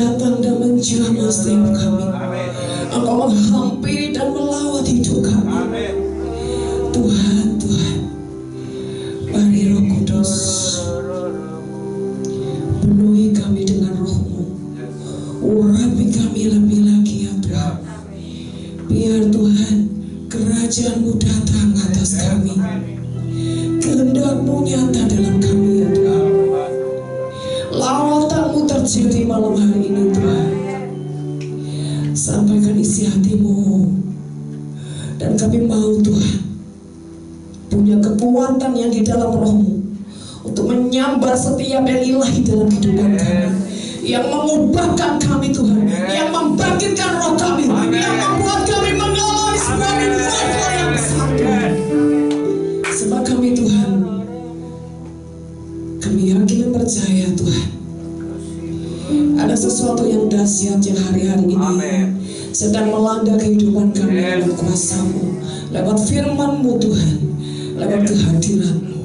datang dan menjamah setiap kami. Engkau menghampiri dan melawat hidup kami. Tuhan, Tuhan, mari Roh Kudus penuhi kami dengan Roh-Mu. Urapi kami lebih lagi ya Tuhan. Biar Tuhan kerajaan-Mu datang atas kami. Kehendak-Mu nyata dalam kami ya Tuhan. Lawatan-Mu terjadi malam hari ini Tuhan. Sampaikan isi hati-Mu. Dan kami mau Tuhan punya kekuatan yang di dalam Roh-Mu untuk menyambar setiap yang ilahi dalam kehidupan kami, yang mengubahkan kami Tuhan, yang membangkitkan roh kami, yang membuat kami mengalami sebuah revival yang besar Tuhan. Sebab kami Tuhan, kami yakin dan percaya Tuhan, ada sesuatu yang dahsyat yang hari-hari ini sedang melanda kehidupan kami lewat kuasa-Mu, lewat firman-Mu Tuhan, lewat kehadiran-Mu.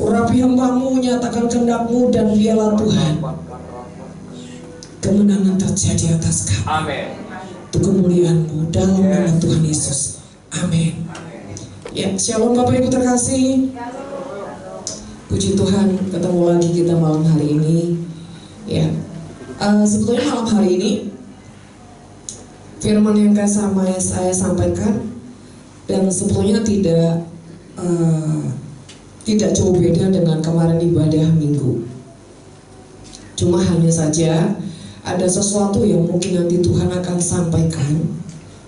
Urapi hamba-Mu, nyatakan kehendak-Mu, dan biarlah Tuhan kemenangan terjadi atas kami. Untuk kemuliaan-Mu dalam nama Tuhan Yesus. Amin. Ya, shalom Bapak Ibu terkasih. Puji Tuhan, ketemu lagi kita malam hari ini. Ya, sebetulnya malam hari ini firman yang saya sampaikan dan sebetulnya tidak jauh beda dengan kemarin ibadah minggu. Cuma hanya saja ada sesuatu yang mungkin nanti Tuhan akan sampaikan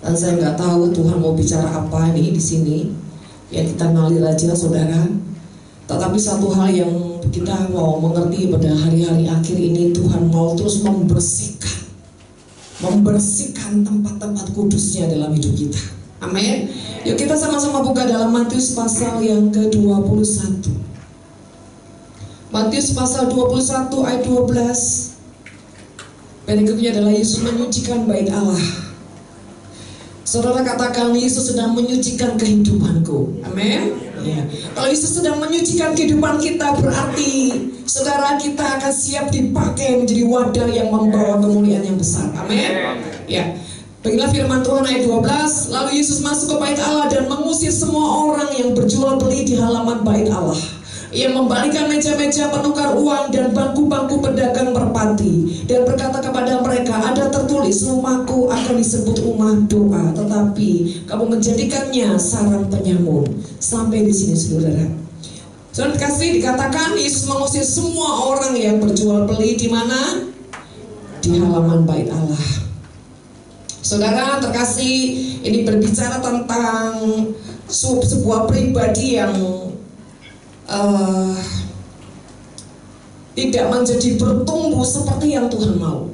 dan saya nggak tahu Tuhan mau bicara apa nih di sini. Ya kita ngalir aja saudara. Tetapi satu hal yang kita mau mengerti pada hari-hari akhir ini, Tuhan mau terus membersihkan tempat-tempat kudusnya dalam hidup kita. Amin. Yuk kita sama-sama buka dalam Matius pasal yang ke-21. Matius pasal 21 ayat 12. Perikopnya adalah Yesus menyucikan bait Allah. Saudara katakan, Yesus sedang menyucikan kehidupanku. Amin. Ya. Kalau Yesus sedang menyucikan kehidupan kita, berarti saudara kita akan siap dipakai menjadi wadah yang membawa kemuliaan yang besar. Amin. Ya. Beginilah firman Tuhan ayat 12. Lalu Yesus masuk ke bait Allah dan mengusir semua orang yang berjual beli di halaman bait Allah. Ia membalikan meja-meja penukar uang dan bangku-bangku pedagang merpati dan berkata kepada mereka, ada tertulis, rumahku akan disebut rumah doa, tetapi kamu menjadikannya sarang penyamun. Sampai di sini saudara. Saudara kasih dikatakan Yesus mengusir semua orang yang berjual beli di mana? Di halaman bait Allah. Saudara terkasih, ini berbicara tentang sebuah pribadi yang tidak menjadi bertumbuh seperti yang Tuhan mau.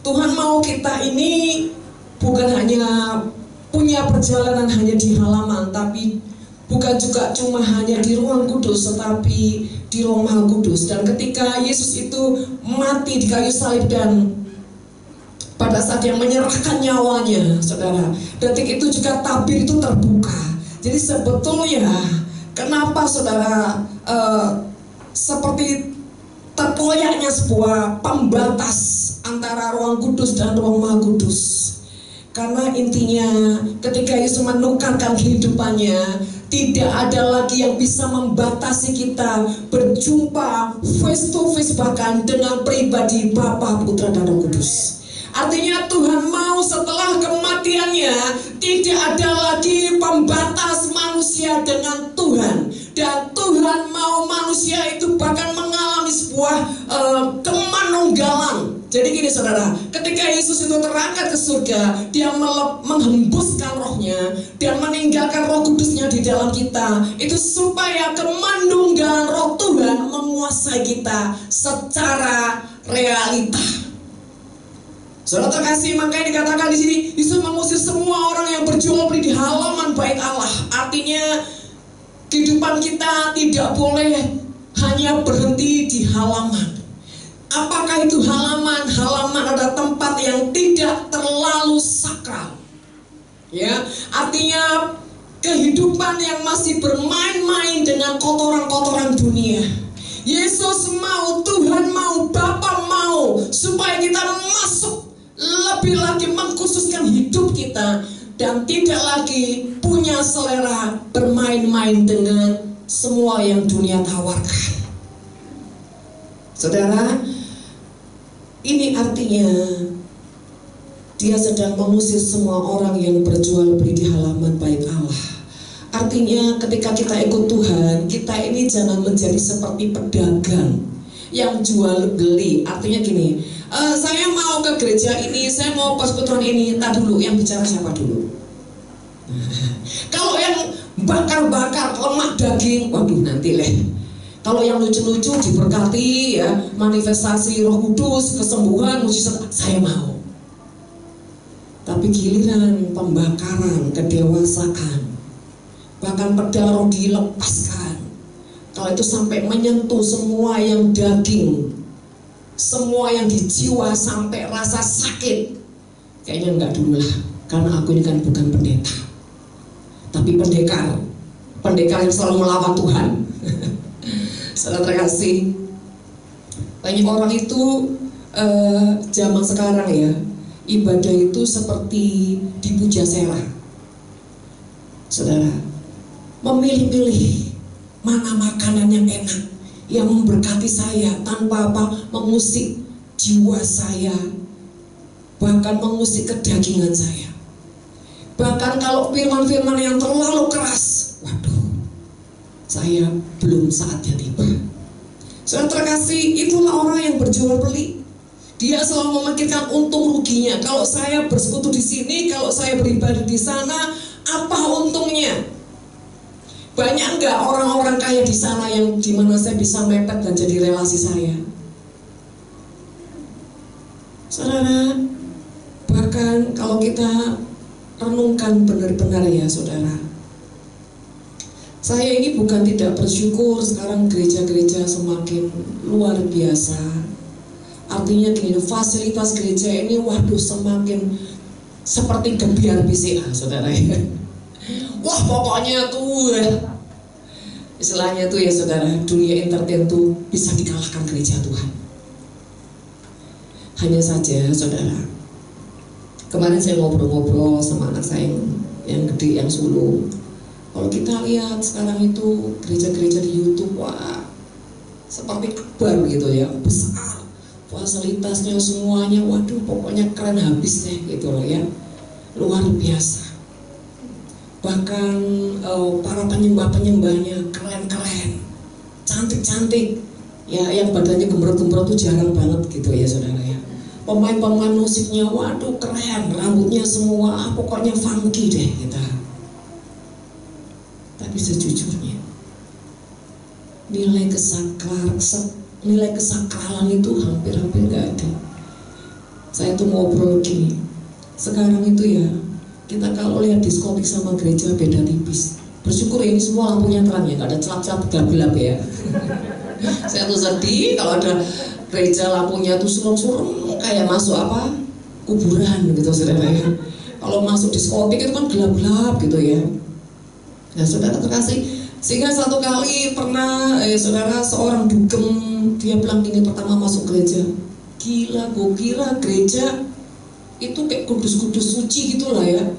Tuhan mau kita ini bukan hanya punya perjalanan hanya di halaman, tapi bukan juga cuma hanya di ruang kudus, tetapi di ruang maha kudus. Dan ketika Yesus itu mati di kayu salib dan pada saat yang menyerahkan nyawanya, saudara, detik itu juga tabir itu terbuka. Jadi sebetulnya kenapa saudara seperti terkoyaknya sebuah pembatas antara ruang kudus dan ruang maha kudus? Karena intinya ketika Yesus menukarkan kehidupannya, tidak ada lagi yang bisa membatasi kita berjumpa face to face bahkan dengan pribadi Bapa, Putra, dan Roh Kudus. Artinya Tuhan mau setelah kematiannya tidak ada lagi pembatas manusia dengan Tuhan. Dan Tuhan mau manusia itu bahkan mengalami sebuah kemanunggalan. Jadi gini saudara, ketika Yesus itu terangkat ke surga, dia menghembuskan rohnya dan meninggalkan roh kudusnya di dalam kita. Itu supaya kemanunggalan roh Tuhan menguasai kita secara realita. Saudara terkasih, makanya dikatakan di sini Yesus mengusir semua orang yang berjual beli di halaman bait Allah. Artinya kehidupan kita tidak boleh hanya berhenti di halaman. Apakah itu halaman? Halaman adalah tempat yang tidak terlalu sakral. Ya, artinya kehidupan yang masih bermain-main dengan kotoran-kotoran dunia. Yesus mau, Tuhan mau, Bapa mau supaya kita masuk lebih lagi mengkhususkan hidup kita dan tidak lagi punya selera bermain-main dengan semua yang dunia tawarkan. Saudara, ini artinya dia sedang mengusir semua orang yang berjual beli di halaman bait Allah. Artinya ketika kita ikut Tuhan, kita ini jangan menjadi seperti pedagang yang jual beli. Artinya gini, saya mau ke gereja ini, saya mau persekutuan ini. Entar dulu, yang bicara siapa dulu? Kalau yang bakar-bakar lemak daging, waduh nanti leh. Kalau yang lucu-lucu diberkati ya, manifestasi Roh Kudus, kesembuhan, mujizat, saya mau. Tapi giliran pembakaran, kedewasaan, bahkan pedang roh dilepaskan, kalau itu sampai menyentuh semua yang daging, semua yang di jiwa sampai rasa sakit, kayaknya enggak dulu lah. Karena aku ini kan bukan pendeta, tapi pendekar yang selalu melawan Tuhan. Saudara terkasih, banyak orang itu zaman sekarang ya, ibadah itu seperti dipuja sera. Saudara, memilih-milih mana makanan yang enak, yang memberkati saya tanpa mengusik jiwa saya, bahkan mengusik kedagingan saya. Bahkan kalau firman-firman yang terlalu keras, waduh, saya belum saatnya tiba. Saudara terkasih, itulah orang yang berjual beli. Dia selalu memikirkan untung ruginya. Kalau saya bersekutu di sini, kalau saya beribadah di sana, apa untungnya? Banyak enggak orang-orang kaya di sana yang dimana saya bisa mepet dan jadi relasi saya? Saudara, bahkan kalau kita renungkan benar-benar ya saudara, saya ini bukan tidak bersyukur sekarang gereja-gereja semakin luar biasa. Artinya gini, fasilitas gereja ini waduh semakin seperti gebiar BCA saudara ya. Wah pokoknya tuh istilahnya tuh ya saudara, dunia entertain tuh bisa dikalahkan gereja Tuhan. Hanya saja saudara, kemarin saya ngobrol-ngobrol sama anak saya yang gede, yang sulung. Kalau kita lihat sekarang itu gereja-gereja di YouTube, wah seperti akbar gitu ya, besar, fasilitasnya semuanya, waduh pokoknya keren habis deh gitu loh ya, luar biasa. Bahkan para penyembah-penyembahnya keren-keren, cantik-cantik ya, yang badannya gembrot-gembrot tuh jarang banget gitu ya saudara ya. Pemain-pemain musiknya waduh keren, rambutnya semua pokoknya funky deh kita. Tapi sejujurnya nilai kesakralan itu hampir-hampir gak ada. Saya tuh ngobrol gini, sekarang itu ya kita kalau lihat diskotik sama gereja beda tipis. Bersyukur ini semua lampunya terang ya, gak ada celap-celap gelap-gelap ya. Saya tuh sedih kalau ada gereja lampunya tuh suram-suram kayak masuk kuburan gitu saudara ya. Kalau masuk diskotik itu kan gelap-gelap gitu ya. Nah saudara terkasih, sehingga satu kali pernah saudara seorang dugem, dia bilang gini pertama masuk gereja, gila gue kira gereja itu kayak kudus-kudus suci gitulah ya.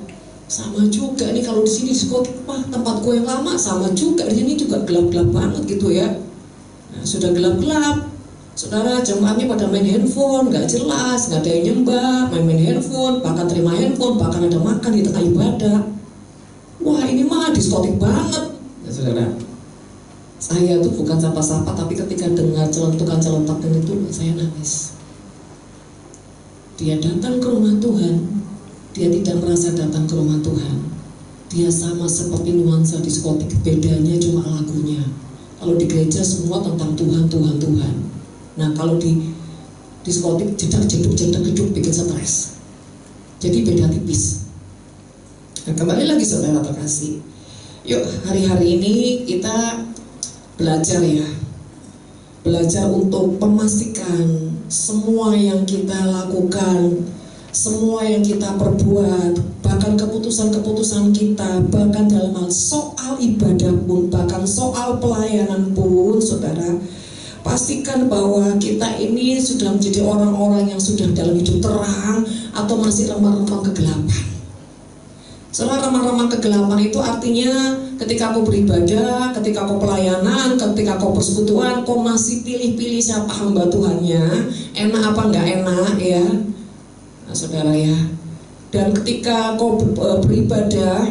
Sama juga nih kalau di sini diskotik, tempat gue yang lama sama juga di sini juga gelap-gelap banget gitu ya. Nah, sudah gelap-gelap, saudara jemaatnya pada main handphone, nggak jelas, nggak ada yang nyembah, main handphone, bahkan terima handphone, bahkan ada makan di tengah ibadah. Wah ini mah diskotik banget, ya, saudara. Saya tuh bukan sapa-sapa, tapi ketika dengar celentukan-celentukan itu saya nangis. Dia datang ke rumah Tuhan, dia tidak merasa datang ke rumah Tuhan. Dia sama seperti nuansa diskotik, bedanya cuma lagunya. Kalau di gereja semua tentang Tuhan, Tuhan, Tuhan. Nah kalau di diskotik jedak-jeduk bikin stres. Jadi beda tipis. Nah kembali lagi saudara terkasih, yuk hari-hari ini kita belajar ya, belajar untuk memastikan semua yang kita lakukan, semua yang kita perbuat, bahkan keputusan-keputusan kita, bahkan dalam hal soal ibadah pun, bahkan soal pelayanan pun saudara, pastikan bahwa kita ini sudah menjadi orang-orang yang sudah dalam hidup terang atau masih remang-remang kegelapan. Soalnya remang-remang kegelapan itu artinya ketika kau beribadah, ketika kau pelayanan, ketika kau persekutuan, kau masih pilih-pilih siapa hamba Tuhannya, enak apa enggak enak ya, nah, saudara ya. Dan ketika kau beribadah,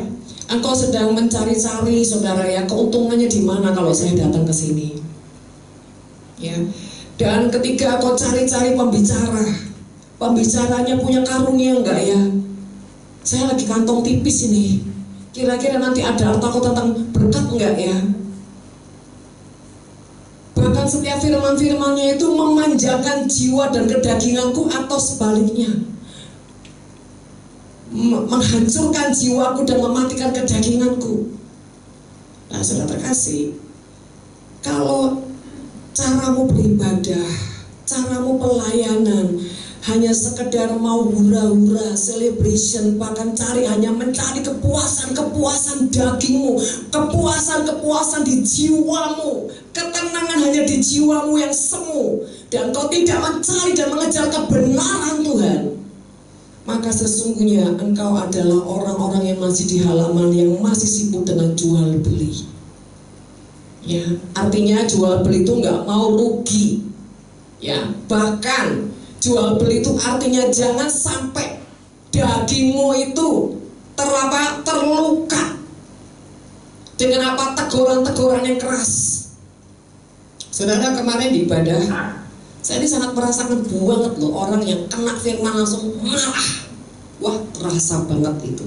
engkau sedang mencari-cari, saudara ya, keuntungannya di mana kalau saya datang ke sini. Ya. Dan ketika kau cari-cari pembicaranya punya karunia enggak ya? Saya lagi kantong tipis ini, kira-kira nanti ada artaku tentang berkat enggak ya? Bahkan setiap firman-firmannya itu memanjakan jiwa dan kedaginganku, atau sebaliknya menghancurkan jiwaku dan mematikan kedaginganku. Nah, saudara terkasih, kalau caramu beribadah, caramu pelayanan hanya sekedar mau hura-hura, celebration, bahkan hanya mencari kepuasan dagingmu, kepuasan di jiwamu, ketenangan hanya di jiwamu yang semu, dan kau tidak mencari dan mengejar kebenaran Tuhan, maka sesungguhnya engkau adalah orang-orang yang masih di halaman, yang masih sibuk dengan jual beli. Ya, artinya jual beli itu nggak mau rugi. Ya, bahkan jual beli itu artinya jangan sampai dagingmu itu terluka dengan teguran-teguran yang keras. Saudara, kemarin di ibadah, saya ini sangat merasakan banget loh orang yang kena firman langsung marah. Wah, terasa banget itu.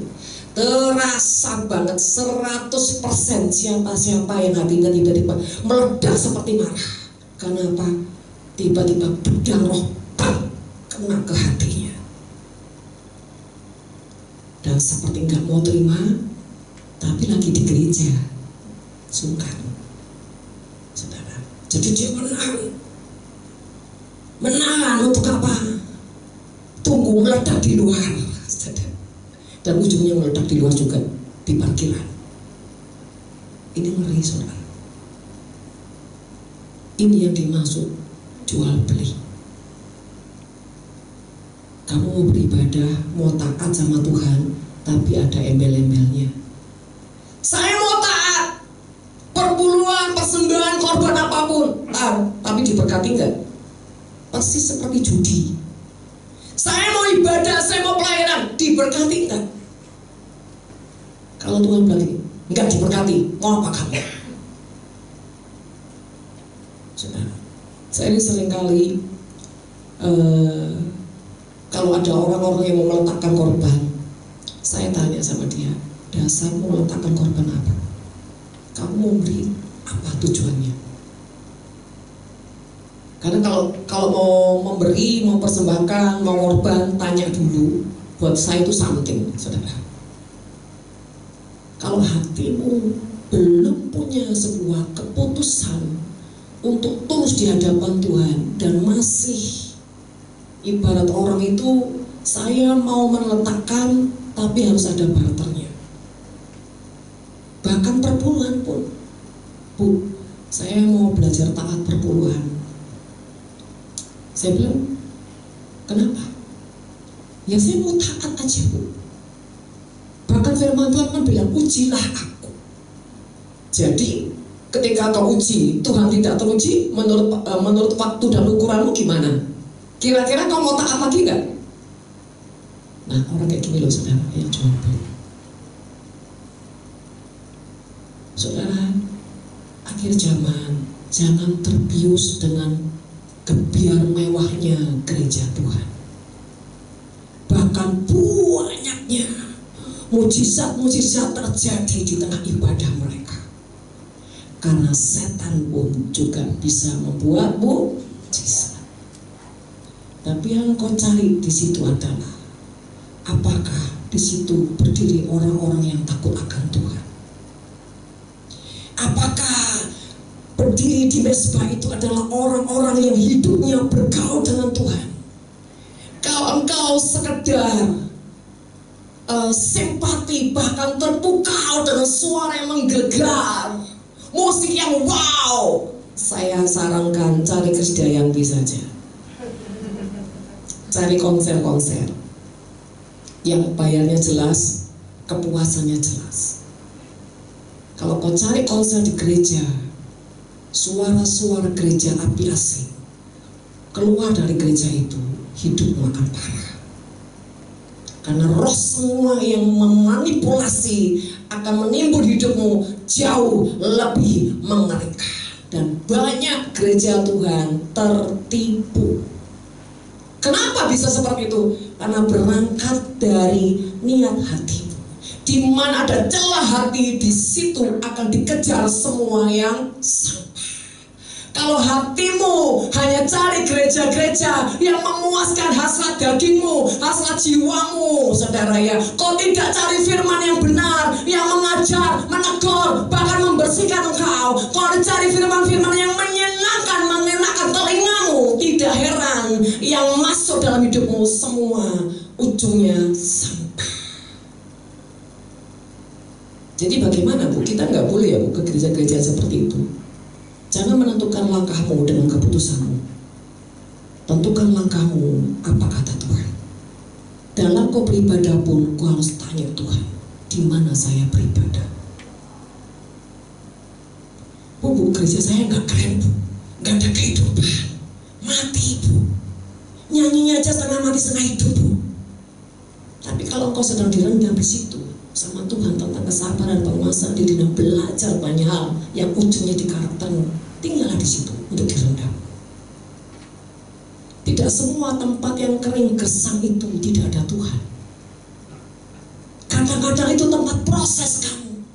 Terasa banget 100% siapa-siapa yang hatinya tiba-tiba meledak seperti marah. Karena apa? Tiba-tiba pedang roh kena ke hatinya. Dan seperti nggak mau terima, tapi lagi di gereja, sungkan. Saudara, jadi dia menang untuk apa? Tunggu meledak di luar. Dan ujungnya meledak di luar juga, di parkiran. Ini ngeri, saudara. Ini yang dimaksud jual beli. Kamu mau beribadah, mau taat sama Tuhan, tapi ada embel-embelnya. Saya mau taat, perpuluhan, persembahan, korban apapun, tapi diberkati enggak? Persis seperti judi. Saya mau ibadah, saya mau pelayanan, diberkati enggak? Kalau Tuhan bilang enggak diberkati, mau apa kamu? Saudara, saya ini seringkali kalau ada orang-orang yang mau meletakkan korban, saya tanya sama dia, dasar mau meletakkan korban apa? Kamu mau beri apa tujuannya? Karena kalau mau memberi, mau persembahkan, mau korban, tanya dulu. Buat saya itu something, saudara. Kalau hatimu belum punya sebuah keputusan untuk terus di hadapan Tuhan, dan masih ibarat orang itu, saya mau meletakkan tapi harus ada barternya. Bahkan perpuluhan pun, Bu, saya mau belajar taat perpuluhan. Saya bilang, kenapa? Ya saya mau taat aja, Bu. Bahkan firman Tuhan kan bilang, ujilah aku. Jadi ketika kau uji, Tuhan tidak teruji, menurut waktu dan ukuranmu gimana? Kira-kira kau mau taat lagi nggak? Nah, orang kayak gini loh, saudara, yang jual beli. Saudara, akhir zaman, jangan terbius dengan gebiar mewahnya gereja Tuhan. Bahkan banyaknya mujizat-mujizat terjadi di tengah ibadah mereka. Karena setan pun juga bisa membuat mujizat. Tapi yang kau cari di situ adalah, apakah di situ berdiri orang-orang yang takut akan Tuhan? Apakah berdiri di mezbah itu adalah orang-orang yang hidupnya bergaul dengan Tuhan? Kalau engkau sekedar simpati, bahkan terpukau dengan suara yang menggelegar, musik yang wow, saya sarankan cari Krisdayanti saja. Cari konser-konser yang bayarnya jelas, kepuasannya jelas. Kalau kau cari konser di gereja, suara-suara gereja api asing keluar dari gereja itu, hidupmu akan parah. Karena roh semua yang memanipulasi akan menimbul hidupmu jauh lebih mengerikan. Dan banyak gereja Tuhan tertipu. Kenapa bisa seperti itu? Karena berangkat dari niat hati. Di mana ada celah hati, di situ akan dikejar semua yang sampah. Kalau hatimu hanya cari gereja-gereja yang memuaskan hasrat dagingmu, hasrat jiwamu, saudara ya, kau tidak cari firman yang benar, yang mengajar, menegur, bahkan membersihkan engkau. Kau cari firman-firman yang menyenangkan, mengenakan telingamu, tidak heran yang masuk dalam hidupmu semua ujungnya sampah. Jadi bagaimana Bu? Kita nggak boleh ya Bu ke gereja-gereja seperti itu. Jangan menentukan langkahmu dengan keputusanmu. Tentukan langkahmu apa kata Tuhan. Dalam kau beribadah pun kau harus tanya Tuhan, di mana saya beribadah. Bu, gereja saya nggak keren Bu, nggak ada kehidupan, mati Bu. Nyanyinya aja setengah mati setengah hidup Bu. Tapi kalau kau sedang direndam di situ sama Tuhan tentang kesabaran, penguasaan diri, dan belajar banyak hal yang ujungnya di karaktermu, tinggallah di situ untuk direndam. Tidak semua tempat yang kering gersang itu tidak ada Tuhan. Kadang-kadang itu tempat proses kamu,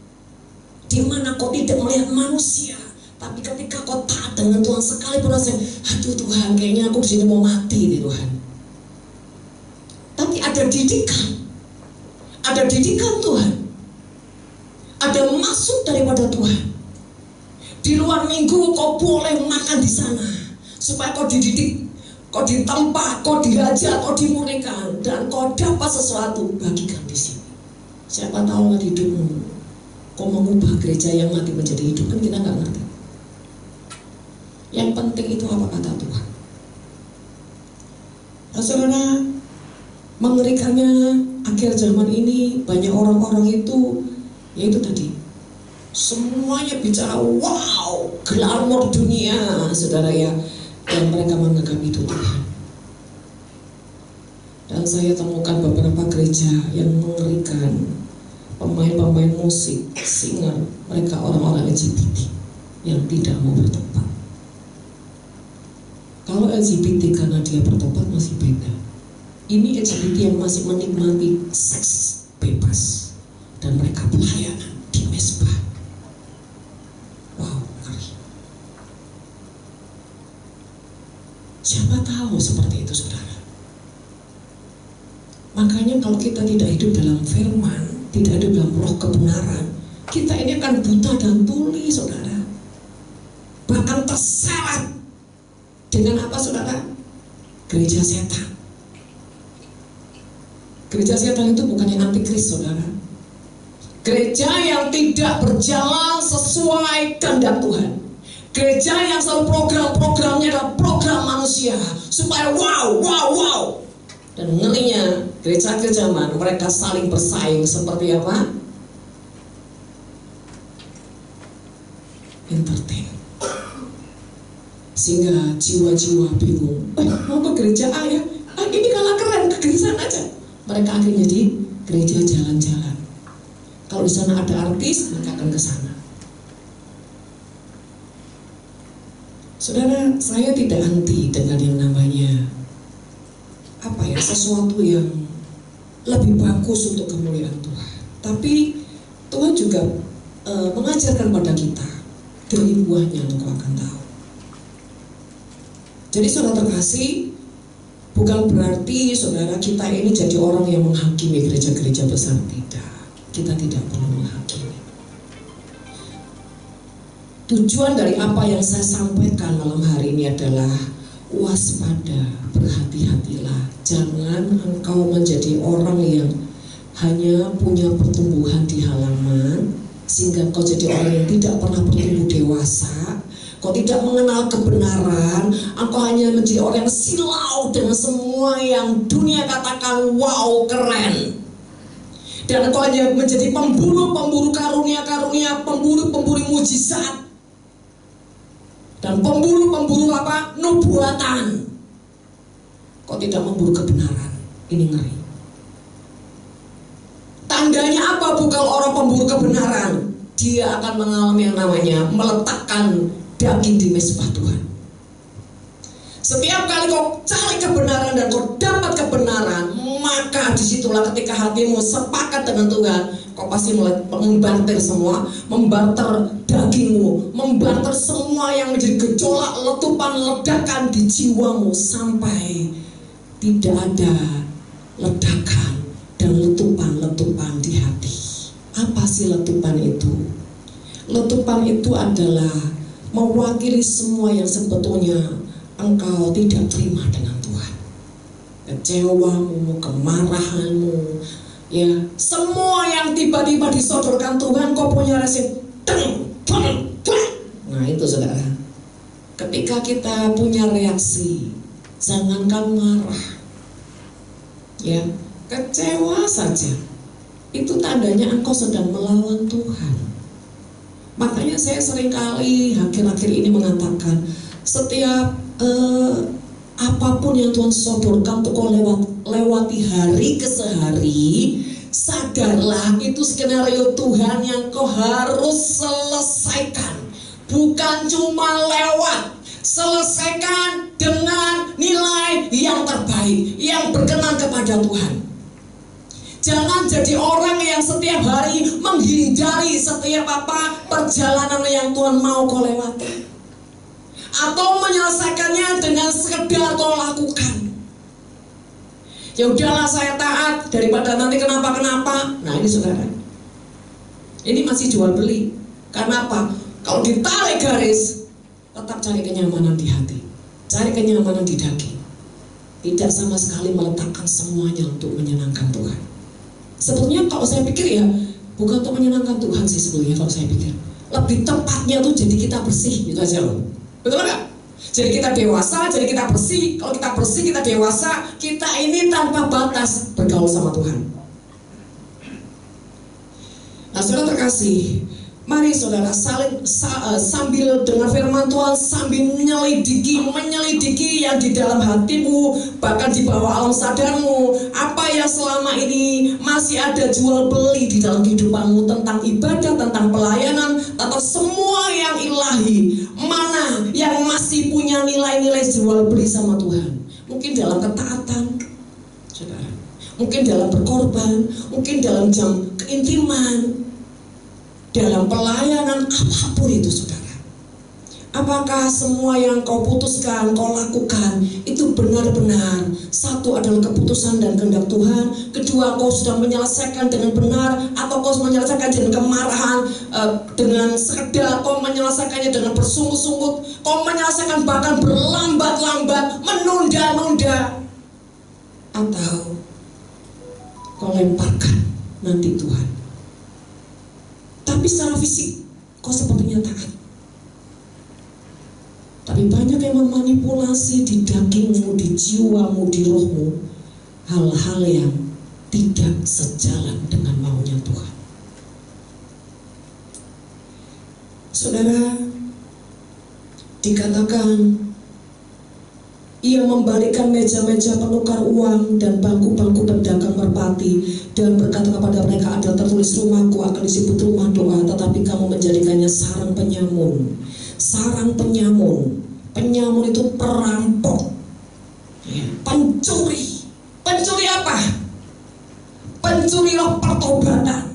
di mana kau tidak melihat manusia, tapi ketika kau taat dengan Tuhan sekalipun rasanya, aduh Tuhan, kayaknya aku di sini mau mati nih Tuhan. Tapi ada didikan. Ada didikan Tuhan, ada maksud daripada Tuhan. Di luar minggu kau boleh makan di sana, supaya kau dididik, kau ditempa, kau diajar, kau dimurnikan, dan kau dapat sesuatu, bagikan di sini. Siapa tahu nggak hidupmu, kau mengubah gereja yang mati menjadi hidup, kan kita nggak ngerti. Yang penting itu apa kata Tuhan. Nah, saudara, mengerikannya akhir zaman ini banyak orang-orang itu, yaitu tadi, semuanya bicara wow, glamor dunia, saudara ya, dan mereka menganggap itu Tuhan. Dan saya temukan beberapa gereja yang mengerikan, pemain-pemain musik, singer, mereka orang-orang LGBT yang tidak mau bertobat. Kalau LGBT karena dia bertobat masih beda. Ini LGBT yang masih menikmati seks bebas, dan mereka pelayanan di mesbah. Wow, ngeri. Siapa tahu seperti itu saudara. Makanya kalau kita tidak hidup dalam firman, tidak hidup dalam roh kebenaran, kita ini akan buta dan tuli saudara. Bahkan terseret dengan apa saudara? Gereja setan. Gereja setan itu bukan yang antikris saudara. Gereja yang tidak berjalan sesuai kehendak Tuhan. Gereja yang selalu program-programnya adalah program manusia, supaya wow. Dan ngerinya gereja-gereja zaman mereka saling bersaing seperti apa? Entertain. Sehingga jiwa-jiwa bingung. Mau ke gereja A ya? Ini kalah keren, ke gereja aja. Mereka akhirnya di gereja jalan-jalan. Kalau di sana ada artis, mereka akan ke sana. Saudara, saya tidak anti dengan yang namanya sesuatu yang lebih bagus untuk kemuliaan Tuhan. Tapi Tuhan juga mengajarkan pada kita, dari buahnya engkau akan tahu. Jadi saudara terkasih, bukan berarti saudara kita ini jadi orang yang menghakimi gereja-gereja besar, tidak. Kita tidak perlu menghakimi. Tujuan dari apa yang saya sampaikan malam hari ini adalah waspada, berhati-hatilah. Jangan engkau menjadi orang yang hanya punya pertumbuhan di halaman, sehingga engkau jadi orang yang tidak pernah bertumbuh dewasa. kau tidak mengenal kebenaran, engkau hanya menjadi orang yang silau dengan semua yang dunia katakan wow keren. Dan engkau hanya menjadi pemburu-pemburu karunia-karunia, pemburu-pemburu mujizat, dan pemburu-pemburu apa? Nubuatan. Kau tidak memburu kebenaran. Ini ngeri. Tandanya apa bukan orang pemburu kebenaran? Dia akan mengalami yang namanya meletakkan daging di mezbah Tuhan. Setiap kali kau cari kebenaran dan kau dapat kebenaran, maka disitulah ketika hatimu sepakat dengan Tuhan, kau pasti membarter semua, membarter dagingmu, membarter semua yang menjadi gejolak, letupan, ledakan di jiwamu, sampai tidak ada ledakan dan letupan-letupan di hati. Apa sih letupan itu? Letupan itu adalah mewakili semua yang sebetulnya engkau tidak terima dengan Tuhan. Kecewamu, kemarahanmu, ya, semua yang tiba-tiba disodorkan Tuhan, kau punya rasa nah itu saudara. Ketika kita punya reaksi, jangankan marah, ya, kecewa saja, itu tandanya engkau sedang melawan Tuhan. Makanya saya seringkali akhir-akhir ini mengatakan, setiap apapun yang Tuhan sodorkan untuk kau lewati hari ke sehari, sadarlah itu skenario Tuhan yang kau harus selesaikan. Bukan cuma lewat, selesaikan dengan nilai yang terbaik, yang berkenan kepada Tuhan. Jangan jadi orang yang setiap hari menghindari setiap perjalanan yang Tuhan mau kau lewati, atau menyelesaikannya dengan sekedar kau lakukan. Ya udahlah, saya taat daripada nanti kenapa-kenapa. Nah ini saudara, ini masih jual beli. Karena apa? Kalau ditarik garis, tetap cari kenyamanan di hati, cari kenyamanan di daging, tidak sama sekali meletakkan semuanya untuk menyenangkan Tuhan. Sebetulnya kalau saya pikir ya, bukan untuk menyenangkan Tuhan sih sebetulnya. Kalau saya pikir lebih tepatnya tuh jadi kita bersih, gitu aja loh. Betul nggak? Jadi kita dewasa, jadi kita bersih. Kalau kita bersih, kita dewasa, kita ini tanpa batas bergaul sama Tuhan. Nah saudara terkasih, mari saudara sambil dengar firman Tuhan, sambil menyelidiki yang di dalam hatimu, bahkan di bawah alam sadarmu, apa yang selama ini masih ada jual beli di dalam kehidupanmu tentang ibadah, tentang pelayanan, atau semua yang ilahi, mana yang masih punya nilai-nilai jual beli sama Tuhan. Mungkin dalam ketaatan, saudara, mungkin dalam berkorban, mungkin dalam jam keintiman, dalam pelayanan, apapun itu saudara. Apakah semua yang kau putuskan, kau lakukan, itu benar-benar, satu adalah keputusan dan kehendak Tuhan, kedua kau sudah menyelesaikan dengan benar, atau kau menyelesaikan dengan kemarahan, dengan sekedar kau menyelesaikannya dengan bersungut-sungut, kau menyelesaikan bahkan berlambat-lambat, menunda-nunda, atau kau lemparkan nanti Tuhan. Tapi secara fisik kau sepertinya taat, tapi banyak yang memanipulasi di dagingmu, di jiwamu, di rohmu, hal-hal yang tidak sejalan dengan maunya Tuhan. Saudara, dikatakan ia membalikkan meja-meja penukar uang dan bangku-bangku pedagang merpati, dan berkata kepada mereka, ada tertulis, rumahku akan disebut rumah doa, tetapi kamu menjadikannya sarang penyamun. Sarang penyamun. Penyamun itu perampok, pencuri. Pencuri apa? Pencuri roh pertobatan,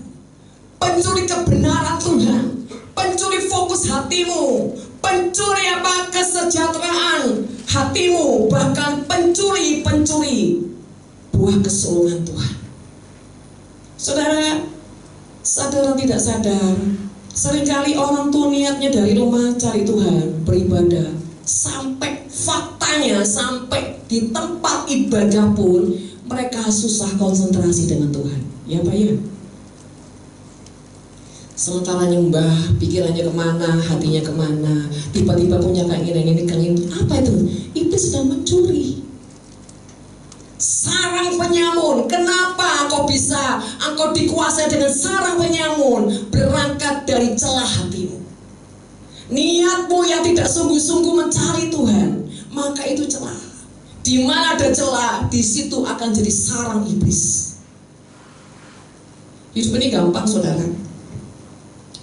pencuri kebenaran Tuhan, pencuri fokus hatimu, pencuri kesejahteraan hatimu, bahkan pencuri buah kesulungan Tuhan. Saudara, sadar atau tidak sadar, seringkali orang tuh niatnya dari rumah cari Tuhan, beribadah, sampai faktanya, sampai di tempat ibadah pun mereka susah konsentrasi dengan Tuhan. Ya Pak ya? Sementara nyembah, pikirannya kemana, hatinya kemana, tiba-tiba punya keinginan ini, apa itu? Iblis sedang mencuri. Sarang penyamun. Kenapa engkau dikuasai dengan sarang penyamun? Berangkat dari celah hatimu. Niatmu yang tidak sungguh-sungguh mencari Tuhan, maka itu celah. Di mana ada celah, di situ akan jadi sarang iblis. Hidup ini gampang, saudara.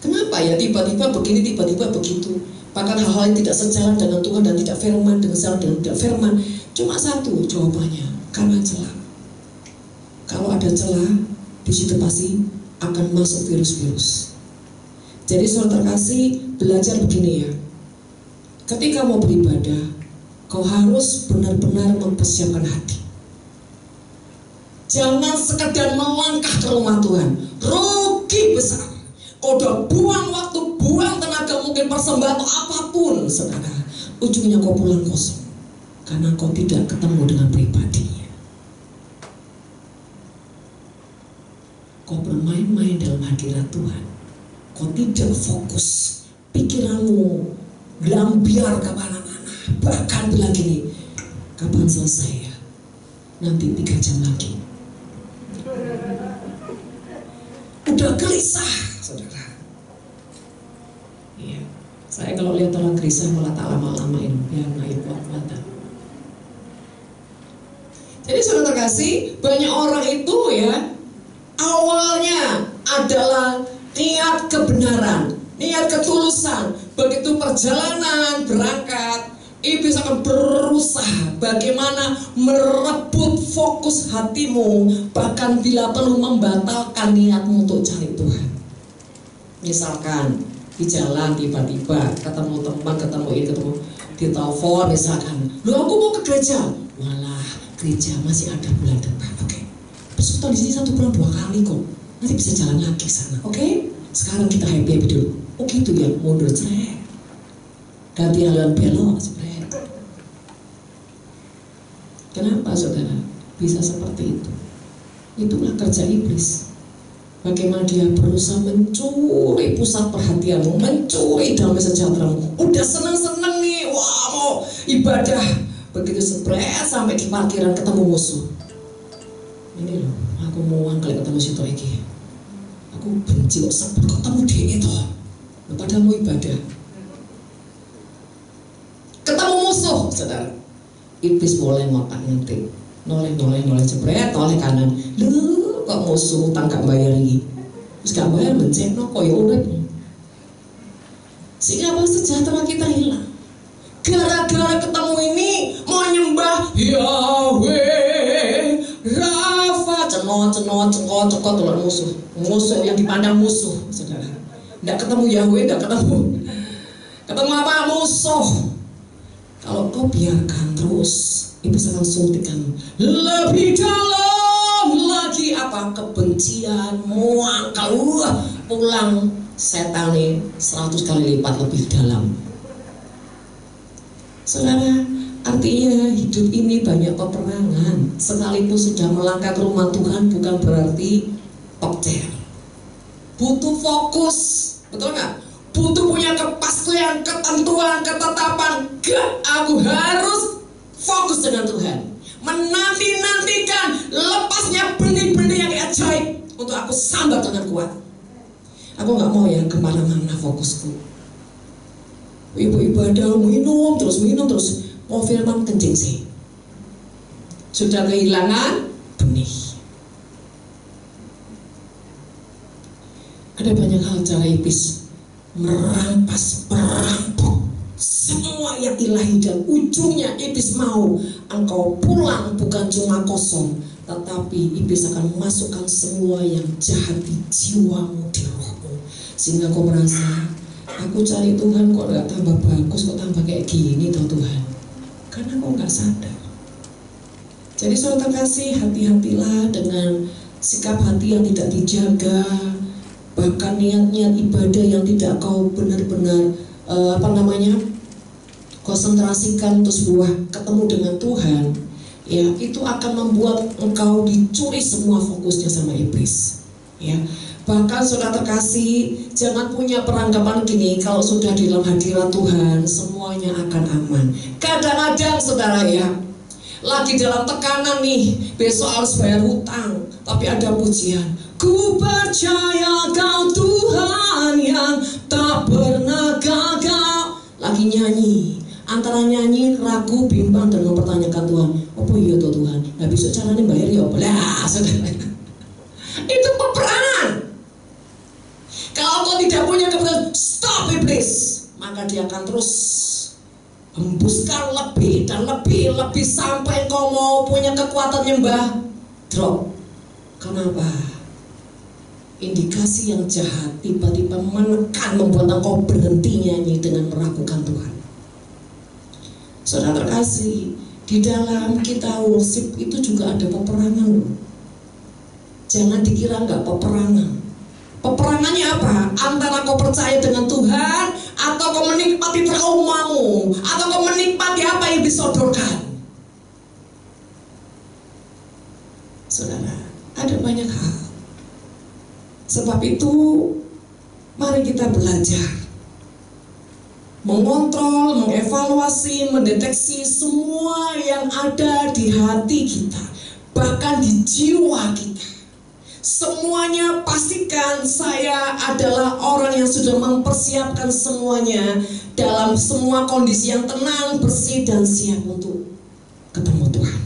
Kenapa ya tiba-tiba begini, tiba-tiba begitu? Bahkan hal-hal yang tidak sejalan dengan Tuhan dan tidak firman dengan sejalan dengan tidak firman. Cuma satu jawabannya, karena celah. Kalau ada celah, di situ pasti akan masuk virus-virus. Jadi saudara terkasih, belajar begini ya. Ketika mau beribadah, kau harus benar-benar mempersiapkan hati. Jangan sekedar melangkah ke rumah Tuhan, rugi besar. Kau udah buang waktu, buang tenaga, mungkin persembahan atau apapun, saudara. Ujungnya kau pulang kosong, karena kau tidak ketemu dengan pribadinya. Kau bermain-main dalam hadirat Tuhan. Kau tidak fokus, pikiranmu gelambiar kemana-mana. Bahkan bilang gini, kapan selesai ya? Nanti 3 jam lagi. Udah gelisah, saudara. Iya. Saya kalau lihat orang gelisah malah tak lama-lamain, biar naik kuat-kuatan. Jadi saudara terkasih, banyak orang itu ya, awalnya adalah niat kebenaran, niat ketulusan. Begitu perjalanan berangkat, iblis akan berusaha bagaimana merebut fokus hatimu, bahkan bila perlu membatalkan niatmu untuk cari Tuhan. Misalkan di jalan tiba-tiba ketemu teman, ketemu di telepon misalkan, "Loh, aku mau ke gereja." "Walah, gereja masih ada bulan depan." "Oke. Peserta di sini 1 bulan 2 kali kok. Nanti bisa jalan lagi sana." "Oke. Sekarang kita happy dulu." "Oh gitu ya." Mundur ceret. Ganti haluan belok ceret. Kenapa saudara bisa seperti itu? Itulah kerja iblis. Bagaimana dia berusaha mencuri pusat perhatianmu, mencuri damai sejahteramu. Udah seneng-seneng nih, wah mau ibadah. Begitu stres sampai di parkiran ketemu musuh. "Ini loh, aku mau kali ketemu situ lagi. Aku benci kok sampai ketemu dia itu. Padahal mau ibadah." Ketemu musuh, saudara. Iblis mulai ngotak ngetik, noleh jebret, noleh kanan. Loh, kok musuh utang gak bayar lagi? Terus gak bayar mencet, no kok ya urip. Sehingga apa sejahtera kita hilang. Gara-gara ketemu ini mau nyembah Yahweh Rafa, cengkot tulan musuh yang dipandang musuh, saudara. Nggak ketemu Yahweh, nggak ketemu apa? Musuh. Kalau kau biarkan terus, iblis akan suntikan lebih dalam lagi apa? Kebencian, muang, keluar, pulang setan nih 100 kali lipat lebih dalam. Saudara, artinya hidup ini banyak peperangan. Sekalipun sudah melangkah ke rumah Tuhan bukan berarti pokcer. Butuh fokus, betul nggak? Butuh punya kepastian, ketentuan, ketetapan. Aku harus fokus dengan Tuhan. Menanti-nantikan lepasnya benih-benih yang ajaib untuk aku sambat dengan kuat. Aku nggak mau ya kemana-mana fokusku. Ibu ibadah minum terus, mau firman kencing sih. Sudah kehilangan benih. Ada banyak hal cara iblis merampas, merampok semua yang ilahi, dan ujungnya iblis mau engkau pulang bukan cuma kosong, tetapi iblis akan memasukkan semua yang jahat di jiwamu, di rohmu, sehingga kau merasa, aku cari Tuhan kok gak tambah bagus, kok tambah kayak gini toh Tuhan. Karena kau gak sadar. Jadi saudara kasih, hati-hatilah dengan sikap hati yang tidak dijaga. Bahkan niat-niat ibadah yang tidak kau benar-benar konsentrasikan untuk sebuah ketemu dengan Tuhan, ya itu akan membuat engkau dicuri semua fokusnya sama iblis. Ya, bahkan saudara terkasih, jangan punya peranggapan gini, kalau sudah di dalam hadirat Tuhan semuanya akan aman. Kadang-kadang saudara ya, lagi dalam tekanan nih, besok harus bayar hutang, tapi ada pujian, ku percaya kau Tuhan yang tak pernah gagal. Lagi nyanyi, antara nyanyi ragu, bimbang, dan mempertanyakan Tuhan, apa iya tuh Tuhan, nah besok caranya bayar ya apa lah, saudara. Itu peperangan. Kalau kau tidak punya keputusan, stop iblis, maka dia akan terus hembuskan lebih dan lebih sampai kau mau punya kekuatan nyembah, drop. Kenapa? Indikasi yang jahat tiba-tiba menekan, membuat engkau berhenti nyanyi dengan meragukan Tuhan. Saudara terkasih, di dalam kita worship itu juga ada peperangan loh. Jangan dikira nggak peperangan. Peperangannya apa? Antara kau percaya dengan Tuhan, atau kau menikmati traumamu, atau kau menikmati apa yang disodorkan. Saudara, ada banyak hal. Sebab itu, mari kita belajar mengontrol, mengevaluasi, mendeteksi semua yang ada di hati kita, bahkan di jiwa kita. Semuanya pastikan saya adalah orang yang sudah mempersiapkan semuanya dalam semua kondisi yang tenang, bersih, dan siap untuk ketemu Tuhan,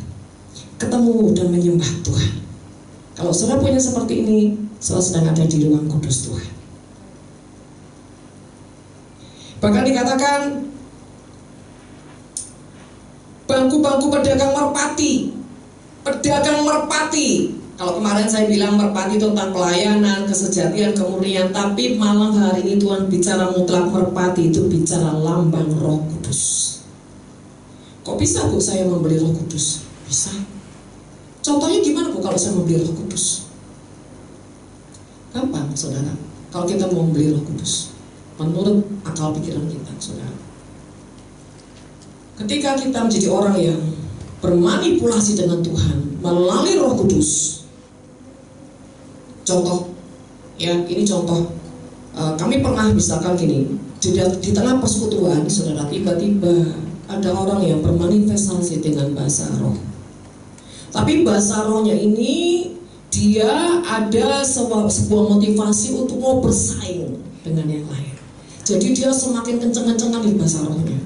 ketemu dan menyembah Tuhan. Kalau saudara punya seperti ini, saudara sedang ada di ruang kudus Tuhan. Bahkan dikatakan bangku-bangku pedagang merpati. Kalau kemarin saya bilang merpati tentang pelayanan, kesejatian, kemurnian, tapi malam hari ini Tuhan bicara mutlak merpati itu bicara lambang Roh Kudus. Kok bisa Bu saya membeli Roh Kudus? Bisa. Contohnya gimana Bu kalau saya membeli Roh Kudus? Gampang saudara, kalau kita mau membeli Roh Kudus menurut akal pikiran kita, saudara. Ketika kita menjadi orang yang bermanipulasi dengan Tuhan melalui Roh Kudus. Contoh, ya ini contoh. Kami pernah misalkan gini, di tengah persekutuan, saudara, tiba-tiba ada orang yang bermanifestasi dengan bahasa roh. Tapi bahasa rohnya ini dia ada sebuah motivasi untuk mau bersaing dengan yang lain. Jadi dia semakin kenceng-kencengan di bahasa rohnya.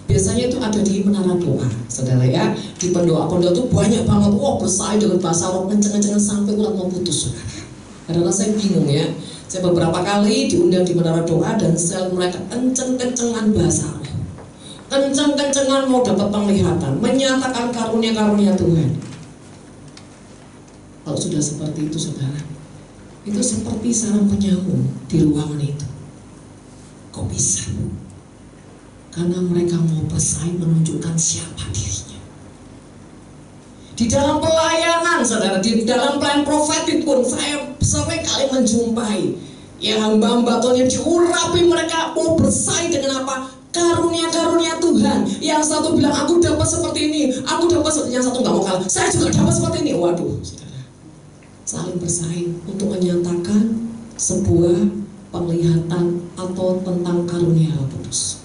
Biasanya itu ada di menara doa, saudara ya. Di pendoa-pendoa itu banyak banget, bersaing dengan bahasa roh, kenceng-kencengan sampai ulat mau putus, saudara. Karena saya bingung ya. Saya beberapa kali diundang di menara doa dan saya mereka kenceng-kencengan bahasa roh, kenceng-kencengan mau dapat penglihatan, menyatakan karunia-karunia Tuhan. Kalau sudah seperti itu, saudara, itu seperti sarang penyamun di ruangan itu. Kok bisa? Karena mereka mau bersaing menunjukkan siapa dirinya. Di dalam pelayanan, saudara, di dalam pelayanan profetik pun saya sering kali menjumpai ya hamba-hamba Tuhan yang diurapi, mereka mau bersaing dengan apa? Karunia-karunia Tuhan. Yang satu bilang aku dapat seperti ini, aku dapat seperti, yang satu nggak mau kalah, saya juga dapat seperti ini. Waduh, saudara, saling bersaing untuk menyatakan sebuah penglihatan atau tentang karunia Roh Kudus.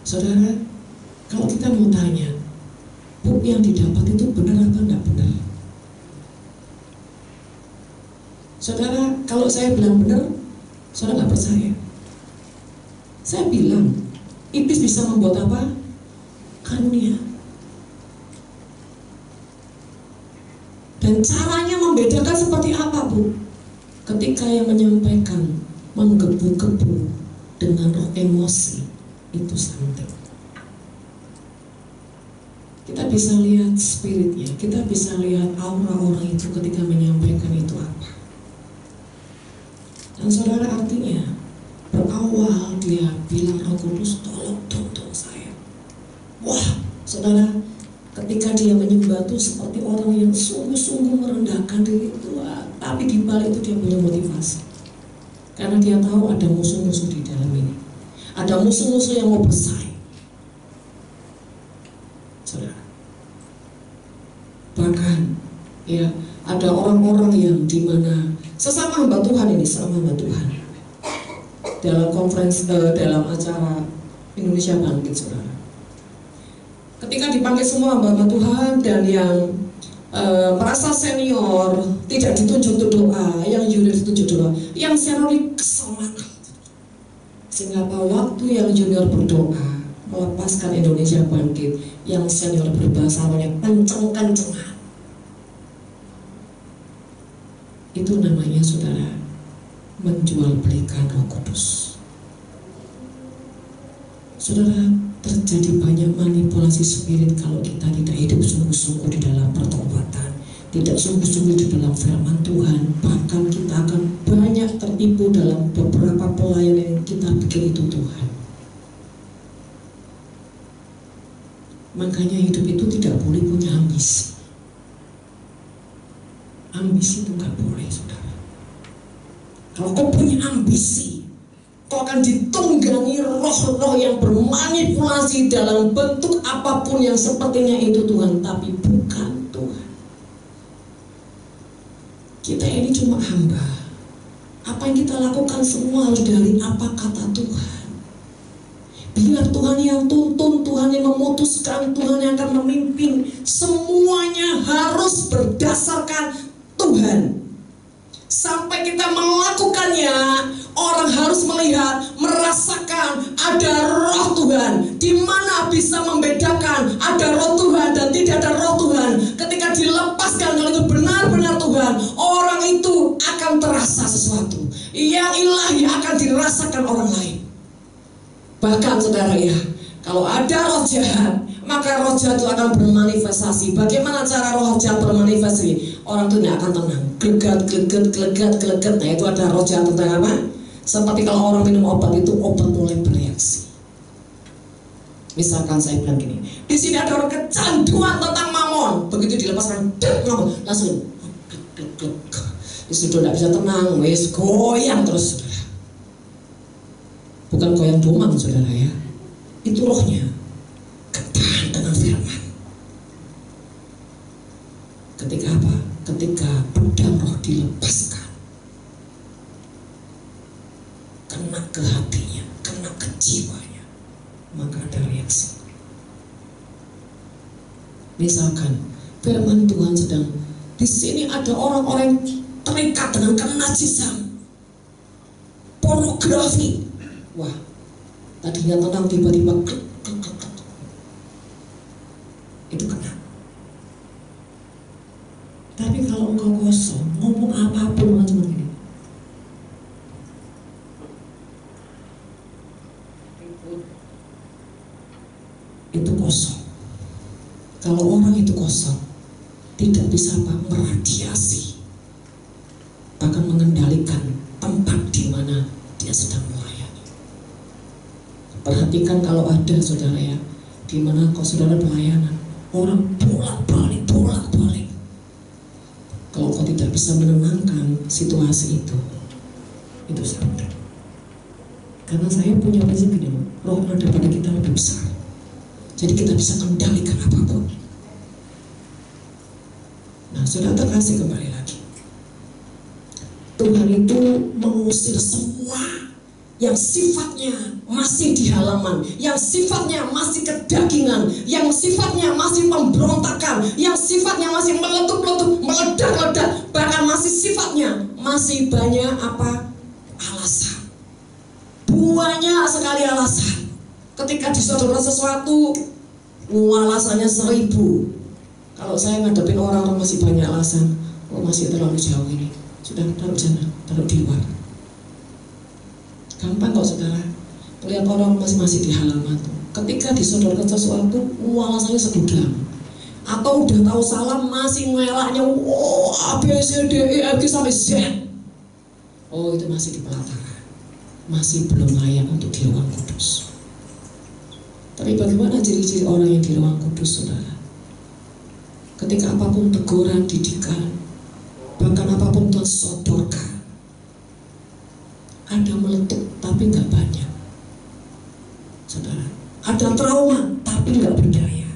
Saudara, kalau kita mau tanya, Bu, yang didapat itu benar atau enggak benar? Saudara, kalau saya bilang benar, saudara nggak percaya. Saya bilang, iblis bisa membuat apa? Karunia. Dan caranya membedakan seperti apa, Bu? Ketika yang menyampaikan menggebu-gebu dengan roh emosi, itu santai. Kita bisa lihat spiritnya, kita bisa lihat aura orang itu ketika menyampaikan itu apa. Dan saudara, artinya berawal dia bilang Roh Kudus tolong tuntun saya. Wah, saudara, ketika dia menyembah itu seperti orang yang sungguh-sungguh merendahkan diri Tuhan, tapi di balik itu dia punya motivasi. Karena dia tahu ada musuh-musuh di dalam ini. Ada musuh-musuh yang mau bersaing. Saudara, bahkan Ya, ada orang-orang yang dimana sesama hamba Tuhan ini, sama hamba Tuhan dalam konferensi, dalam acara Indonesia Bangkit, saudara. Ketika dipanggil semua hamba Tuhan dan yang merasa senior tidak ditunjuk untuk doa, yang junior ditunjuk doa, yang senior kesemangat. Sehingga pada waktu yang junior berdoa melepaskan Indonesia Bangkit, yang senior berbahasa yang kenceng-kencengan. Itu namanya, saudara, menjual belikan Roh Kudus. Saudara, terjadi banyak manipulasi spirit kalau kita tidak hidup sungguh-sungguh di dalam pertobatan, tidak sungguh-sungguh di dalam firman Tuhan. Bahkan kita akan banyak tertipu dalam beberapa pelayanan yang kita pikir itu Tuhan. Makanya hidup itu tidak boleh punya ambisi. Ambisi itu gak boleh, saudara. Kalau kau punya ambisi, kau akan ditunggangi roh-roh yang bermanipulasi dalam bentuk apapun yang sepertinya itu Tuhan, tapi bukan Tuhan. Kita ini cuma hamba. Apa yang kita lakukan semua harus dari apa kata Tuhan. Biar Tuhan yang tuntun, Tuhan yang memutuskan, Tuhan yang akan memimpin. Semuanya harus berdasarkan Tuhan. Sampai kita melakukannya, orang harus melihat, merasakan ada roh Tuhan. Di mana bisa membedakan ada roh Tuhan dan tidak ada roh Tuhan. Ketika dilepaskan kalau itu benar-benar Tuhan, orang itu akan terasa sesuatu yang ilahi akan dirasakan orang lain. Bahkan saudara ya, kalau ada roh jahat, maka roh jahat itu akan bermanifestasi. Bagaimana cara roh jahat bermanifestasi? Orang itu tidak akan tenang, gelegat. Nah itu ada roh jahat tentang apa? Seperti kalau orang minum obat itu, obat mulai bereaksi. Misalkan saya bilang gini, di sini ada orang kecanduan tentang mamon, begitu dilepaskan, langsung di situ tidak bisa tenang, wes goyang terus, saudara. Bukan goyang domang, saudara ya. Itu rohnya ketahan dengan firman. Ketika apa? Ketika pedang roh dilepaskan, kena ke hatinya, kena ke jiwanya, maka ada reaksi. Misalkan firman Tuhan sedang di sini ada orang-orang terikat dengan kenajisan, pornografi. Wah, tadinya tenang tiba-tiba itu kena. Tapi kalau engkau kosong, ngomong apapun cuma gini, itu kosong. Kalau orang itu kosong, tidak bisa meradiasi, bahkan mengendalikan tempat di mana dia sedang melayani. Perhatikan kalau ada, saudara ya, di mana kau saudara pelayanan, orang bolak-balik. Kalau kau tidak bisa menenangkan situasi itu sabda. Karena saya punya prinsip gini, roh ada pada kita lebih besar. Jadi kita bisa kendalikan apapun. Nah, saudara terkasih, kembali lagi, Tuhan itu mengusir semua yang sifatnya masih di halaman, yang sifatnya masih kedagingan, yang sifatnya masih pemberontakan, yang sifatnya masih meletup-letup, meledak-ledak, bahkan masih sifatnya masih banyak apa? Alasan. Banyak sekali alasan. Ketika disodorkan sesuatu, alasannya 1000. Kalau saya ngadepin orang masih banyak alasan, masih terlalu jauh ini, sudah taruh sana, taruh di luar. Gampang kok, saudara. Melihat orang masih di halaman tuh. Ketika disodorkan sesuatu, alasannya segudang. Atau udah tahu salah masih ngelaknya, A, B, C, D, E, F, G sampai Z. Oh, itu masih di pelataran, masih belum layak untuk di ruang kudus. Tapi bagaimana ciri-ciri orang yang di ruang kudus, saudara? Ketika apapun teguran, didikan, bahkan apapun tersodorkan, ada meletup tapi nggak banyak, saudara. Ada trauma tapi nggak berdaya.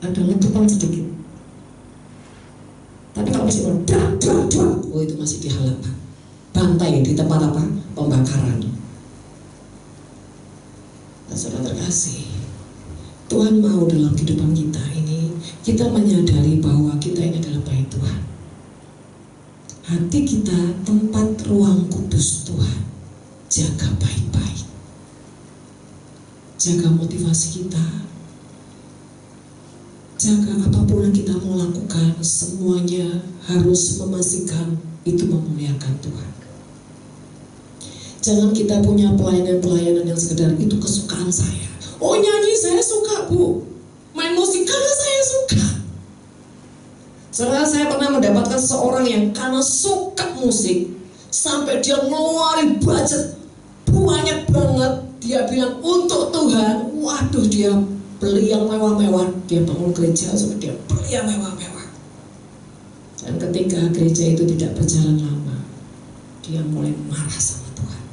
Ada letupan pelan sedikit. Tapi kalau masih oh itu masih di halaman bantai di tempat apa? Pembakaran. Nah, saudara terkasih, Tuhan mau dalam kehidupan kita ini kita menyadari bahwa kita ini adalah bait Tuhan. Hati kita tempat ruang kudus Tuhan. Jaga baik-baik. Jaga motivasi kita. Jaga apapun yang kita mau lakukan, semuanya harus memastikan itu memuliakan Tuhan. Jangan kita punya pelayanan-pelayanan yang sekedar itu kesukaan saya. Oh nyanyi saya suka bu, main musik karena saya suka. Saudara, saya pernah mendapatkan seorang yang karena suka musik sampai dia ngeluarin budget banyak banget. Dia bilang untuk Tuhan, waduh dia beli yang mewah-mewah. Dia bangun gereja sampai dia beli yang mewah-mewah. Dan ketika gereja itu tidak berjalan lama, dia mulai marah sama Tuhan.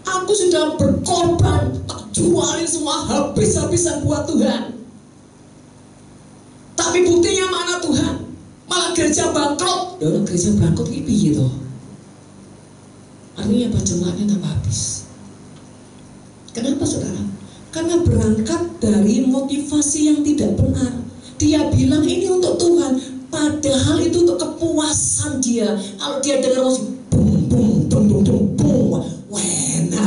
Aku sudah berkorban, tak jualin semua habis-habisan buat Tuhan. Tapi buktinya mana Tuhan? Malah gereja bangkrut. Dalam gereja bangkrut ini gitu. Artinya apa? Jemaatnya tambah habis. Kenapa saudara? Karena berangkat dari motivasi yang tidak benar. Dia bilang ini untuk Tuhan, padahal itu untuk kepuasan dia. Kalau dia dengar musik bum bum bum bum bum bum, wena.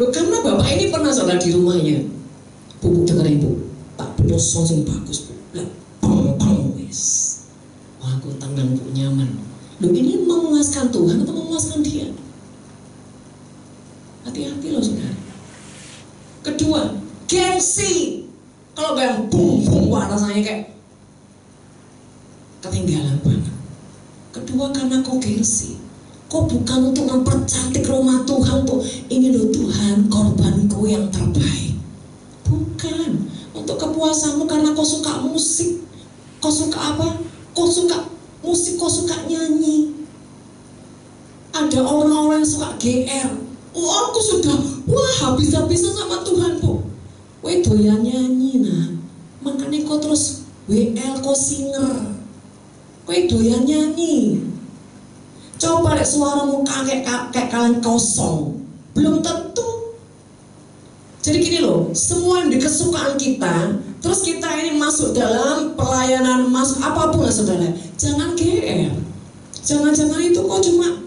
Loh, karena bapak ini pernah saudara di rumahnya, bu dengar ibu, tak punya sound yang bagus, wes, wah aku tenang bu, nyaman. Loh, ini memuaskan Tuhan atau memuaskan dia? Hati-hati loh saudara. Kedua, gengsi. Kalau bayang bum bum, wah rasanya kayak ketinggalan banget. Kedua, karena kau gengsi. Kau bukan untuk mempercantik rumah Tuhan tuh. Ini loh Tuhan, korbanku yang terbaik. Bukan. Untuk kepuasanmu karena kau suka musik. Kau suka apa? Kau suka musik, kau suka nyanyi. Ada orang-orang yang suka GR. Oh aku sudah, wah habis-habisan sama Tuhan bu. Weh doyan nyanyi nah. Makanya kau terus WL kau singer. Weh doyan nyanyi. Coba lihat suaramu kayak kalian kosong. Belum tentu. Jadi gini loh, semua yang di kesukaan kita, terus kita ini masuk dalam pelayanan, masuk apapun lah saudara. Jangan GR. Jangan-jangan itu kau cuma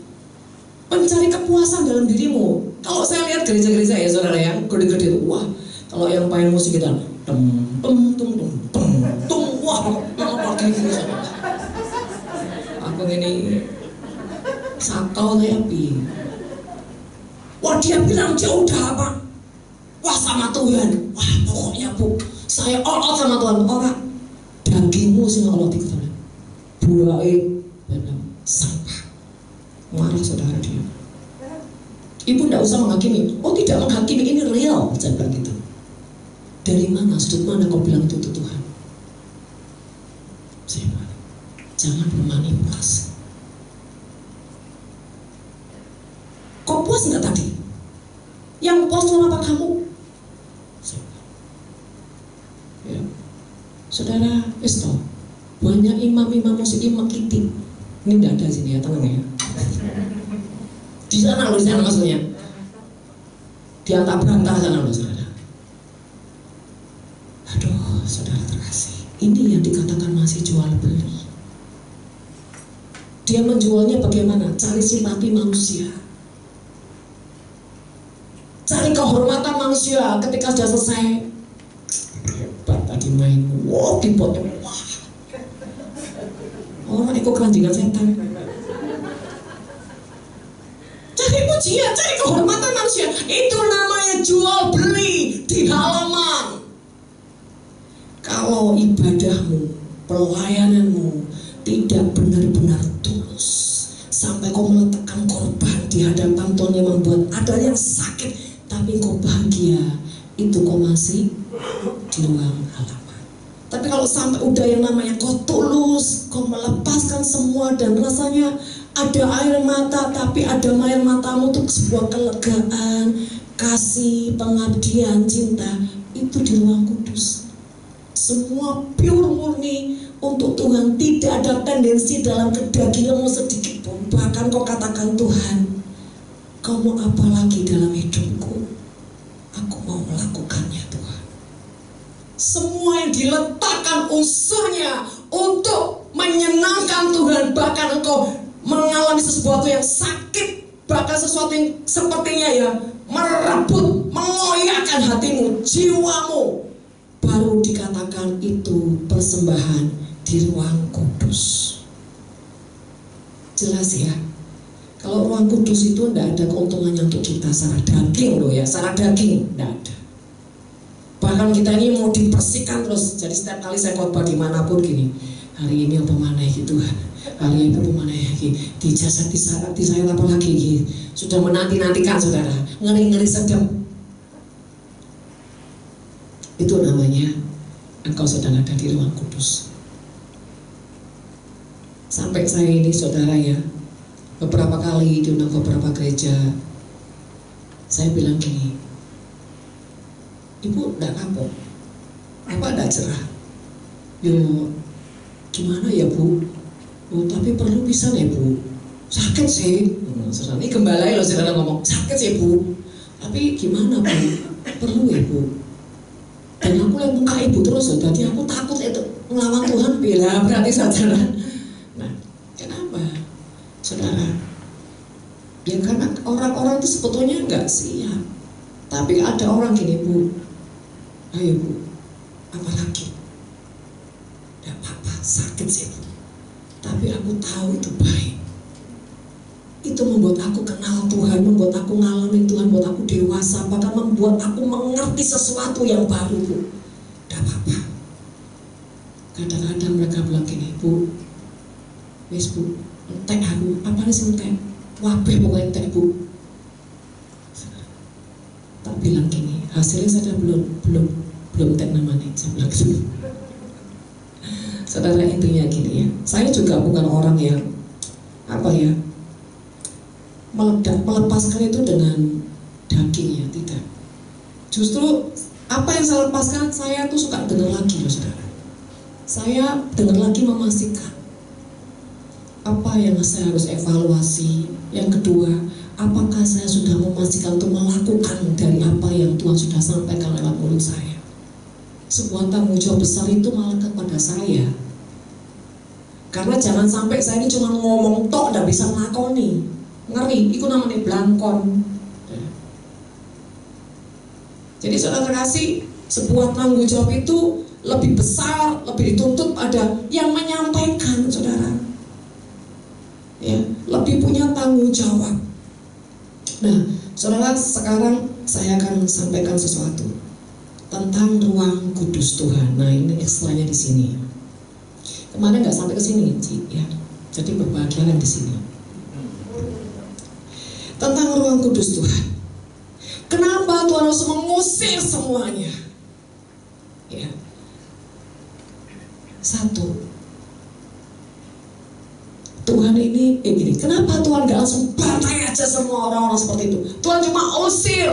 mencari kepuasan dalam dirimu. Kalau saya lihat gereja-gereja ya saudara yang gede-gede, wah kalau yang main musik kita wah pakai gini saudara. Aku ini sakau saya pi. Wah dia bilang dia udah apa? Wah sama Tuhan. Wah pokoknya bu, saya all out sama Tuhan. Orang dagingmu sih Allah dikatakan buai sampah. Marah saudara dia. Ibu tidak usah menghakimi. Oh tidak menghakimi, ini real. Saya bilang gitu. Dari mana, sudut mana kau bilang itu Tuhan? Saya bilang, jangan bermanipulasi. Kau puas nggak tadi? Yang puas tuh apa kamu? Saya bilang, ya. Saudara, Isto, banyak imam-imam musik imam kiting. Ini udah ada sini ya, tenang ya. Di sana loh, di sana maksudnya. Di antara berantah sana loh, saudara. Aduh, saudara terkasih. Ini yang dikatakan masih jual beli. Dia menjualnya bagaimana? Cari simpati manusia. Cari kehormatan manusia. Ketika sudah selesai, hebat tadi main. Wow, keyboardnya wah. Orang ikut keranjingan setan. Cari pujian, cari kehormatan manusia. Itu namanya jual beli di halaman. Kalau ibadahmu, pelayananmu tidak benar-benar tulus, sampai kau meletakkan korban di hadapan Tuhan yang membuat ada yang sakit, tapi kau bahagia, itu kau masih di ruang halaman. Tapi kalau sampai udah yang namanya kau tulus, kau melepaskan semua dan rasanya ada air mata, tapi ada air matamu untuk sebuah kelegaan, kasih, pengabdian, cinta, itu di ruang kudus. Semua pure murni untuk Tuhan, tidak ada tendensi dalam kedaginganmu sedikit pun. Bahkan kau katakan, Tuhan, kau mau apa lagi dalam hidupku? Aku mau melakukannya, Tuhan. Semua yang diletakkan unsurnya untuk menyenangkan Tuhan. Bahkan engkau mengalami sesuatu yang sakit, bahkan sesuatu yang sepertinya ya merebut, mengoyakkan hatimu, jiwamu, baru dikatakan itu persembahan di ruang kudus. Jelas ya, kalau ruang kudus itu tidak ada keuntungannya untuk kita secara daging loh ya, secara daging tidak ada. Bahkan kita ini mau dibersihkan terus. Jadi setiap kali saya khotbah dimanapun gini, hari ini apa mana ya Tuhan, hari ini apa mana ya di jasad di saya apa lagi gitu. Sudah menanti-nantikan saudara, ngeri-ngeri sedap. Itu namanya engkau sedang ada di ruang kudus. Sampai saya ini saudara ya, beberapa kali diundang beberapa gereja, saya bilang gini, Ibu enggak kapok, apa enggak cerah? Yo, gimana ya Bu? Oh, tapi perlu bisa nih Bu. Sakit sih. Ini gembala loh saudara ngomong, sakit sih Bu. Tapi gimana Bu? Perlu ya Bu. Dan aku lihat muka Ibu terus, jadi aku takut itu melawan Tuhan. Bila berarti saudara. Nah, kenapa saudara? Ya karena orang-orang itu sebetulnya enggak siap. Tapi ada orang gini, Bu, ayo Bu, apa lagi? Enggak apa-apa, sakit sih Bu, tapi aku tahu itu baik. Itu membuat aku kenal Tuhan, membuat aku ngalamin Tuhan, membuat aku dewasa, bahkan membuat aku mengerti sesuatu yang baru Bu. Enggak apa-apa. Kadang-kadang mereka bilang gini, Bu, wis Bu, entek aku, apa sih entek? Wabeh pokoknya entek Bu. Tak bilang gini, hasilnya saya belum tek namanya, saya bilang gitu. Saudara, intinya gini ya, saya juga bukan orang yang apa ya melepaskan itu dengan daging ya, tidak. Justru apa yang saya lepaskan, saya tuh suka dengar lagi loh saudara. Saya dengar lagi memastikan apa yang saya harus evaluasi. Yang kedua, apakah saya sudah memastikan untuk melakukan dari apa yang Tuhan sudah sampaikan lewat mulut saya. Sebuah tanggung jawab besar itu malah kepada saya. Karena jangan sampai saya ini cuma ngomong tok, tidak bisa ngelakoni. Ngeri, itu namanya blangkon. Jadi saudara kasih, sebuah tanggung jawab itu lebih besar, lebih dituntut pada yang menyampaikan saudara. Ya, lebih punya tanggung jawab. Nah, saudara, sekarang saya akan sampaikan sesuatu tentang ruang kudus Tuhan. Nah, ini ekstranya di sini. Kemarin nggak sampai ke sini, ya. Jadi berbahagia di sini. Tentang ruang kudus Tuhan. Kenapa Tuhan harus mengusir semuanya? Ya. Satu, Tuhan ini gini, kenapa Tuhan gak langsung bantai aja semua orang-orang seperti itu? Tuhan cuma usir.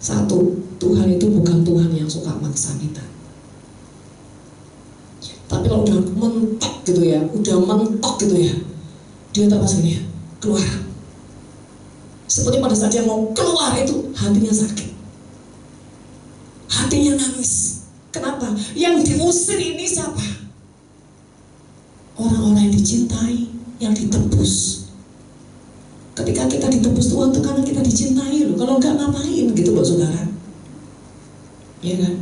Satu, Tuhan itu bukan Tuhan yang suka maksa kita. Tapi kalau udah mentok gitu ya, dia tak pas gini ya, keluar. Seperti pada saat dia mau keluar itu, hatinya sakit, hatinya nangis. Kenapa? Yang diusir ini siapa? Orang-orang yang dicintai, yang ditebus. Ketika kita ditebus Tuhan itu karena kita dicintai loh. Kalau enggak ngapain gitu loh saudara. Ya kan?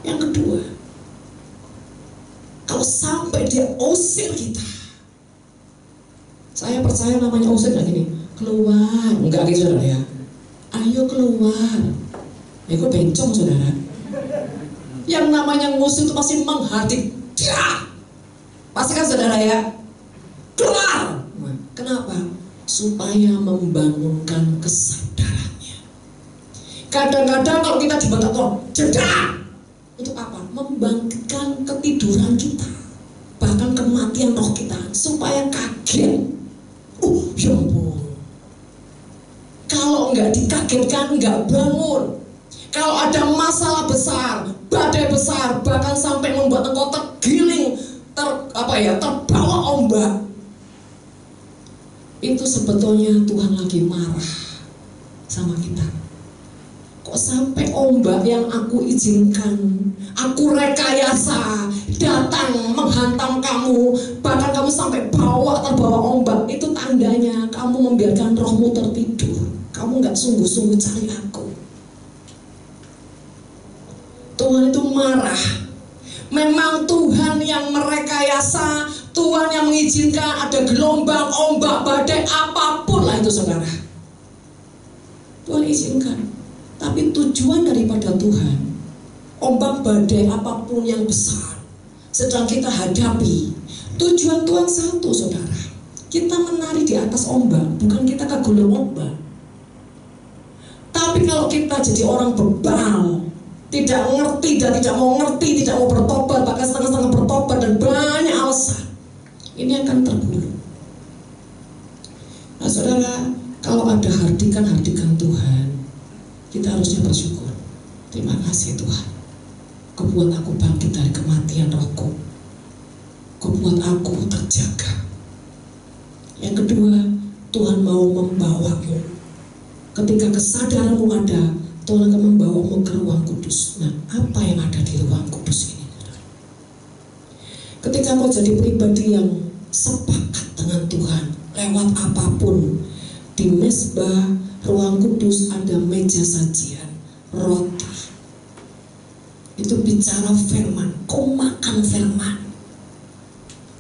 Yang kedua, kalau sampai dia usir kita, saya percaya namanya usir gak gini, keluar, enggak gitu saudara ya. Ayo keluar. Ya kok bencong saudara. Yang namanya ngusir itu pasti menghardik. Pasti kan saudara ya, keluar. Kenapa? Supaya membangunkan kesadarannya. Kadang-kadang kalau kita dibantah Tuhan, jeda. Untuk apa? Membangkitkan ketiduran kita, bahkan kematian roh kita, supaya kaget. Ya ampun. Kalau nggak dikagetkan, nggak bangun. Kalau ada masalah besar, badai besar, bahkan sampai membuat engkau tergiling, terbawa ombak, itu sebetulnya Tuhan lagi marah sama kita. Kok sampai ombak yang aku izinkan, aku rekayasa, datang menghantam kamu, bahkan kamu sampai terbawa ombak, itu tandanya kamu membiarkan rohmu tertidur. Kamu gak sungguh-sungguh cari aku. Tuhan itu marah. Memang Tuhan yang merekayasa, Tuhan yang mengizinkan ada gelombang, ombak, badai, apapun lah itu saudara. Tuhan izinkan. Tapi tujuan daripada Tuhan, ombak, badai, apapun yang besar sedang kita hadapi, tujuan Tuhan satu saudara. Kita menari di atas ombak, bukan kita kagulung ombak. Tapi kalau kita jadi orang bebal, tidak ngerti dan tidak mau ngerti, tidak mau bertobat, bahkan setengah-setengah bertobat dan banyak alasan, ini akan tergulung. Nah saudara, kalau ada hardikan-hardikan Tuhan, kita harusnya bersyukur. Terima kasih Tuhan, Kau buat aku bangkit dari kematian rohku, Kau buat aku terjaga. Yang kedua, Tuhan mau membawamu. Ketika kesadaranmu ada, Tuhan akan membawamu ke ruang kudus. Nah, apa yang ada di ruang kudus ini? Ketika kau jadi pribadi yang sepakat dengan Tuhan lewat apapun, di mesbah ruang kudus ada meja sajian, roti. Itu bicara firman. Kau makan firman.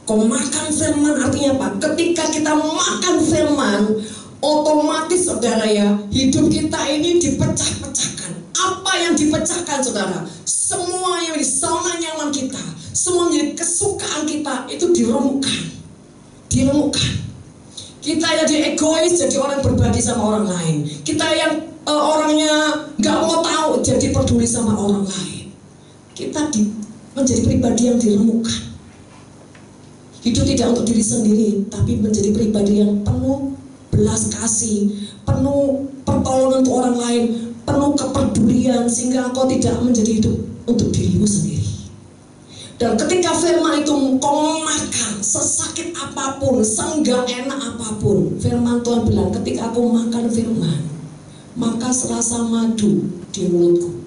Kau makan firman artinya apa? Ketika kita makan firman, otomatis saudara ya, hidup kita ini dipecah-pecahkan. Apa yang dipecahkan saudara? Semua yang di zona nyaman kita, semua yang kesukaan kita itu diremukkan. Kita jadi egois, jadi orang berbagi sama orang lain. Kita yang orangnya gak mau tahu, jadi peduli sama orang lain. Kita menjadi pribadi yang diremukkan. Hidup tidak untuk diri sendiri, tapi menjadi pribadi yang penuh belas kasih, penuh pertolongan untuk orang lain, penuh kepedulian, sehingga engkau tidak menjadi hidup untuk dirimu sendiri. Dan ketika firman itu kau makan, sesakit apapun, seenggak enak apapun, firman Tuhan bilang, ketika aku makan firman, maka serasa madu di mulutku.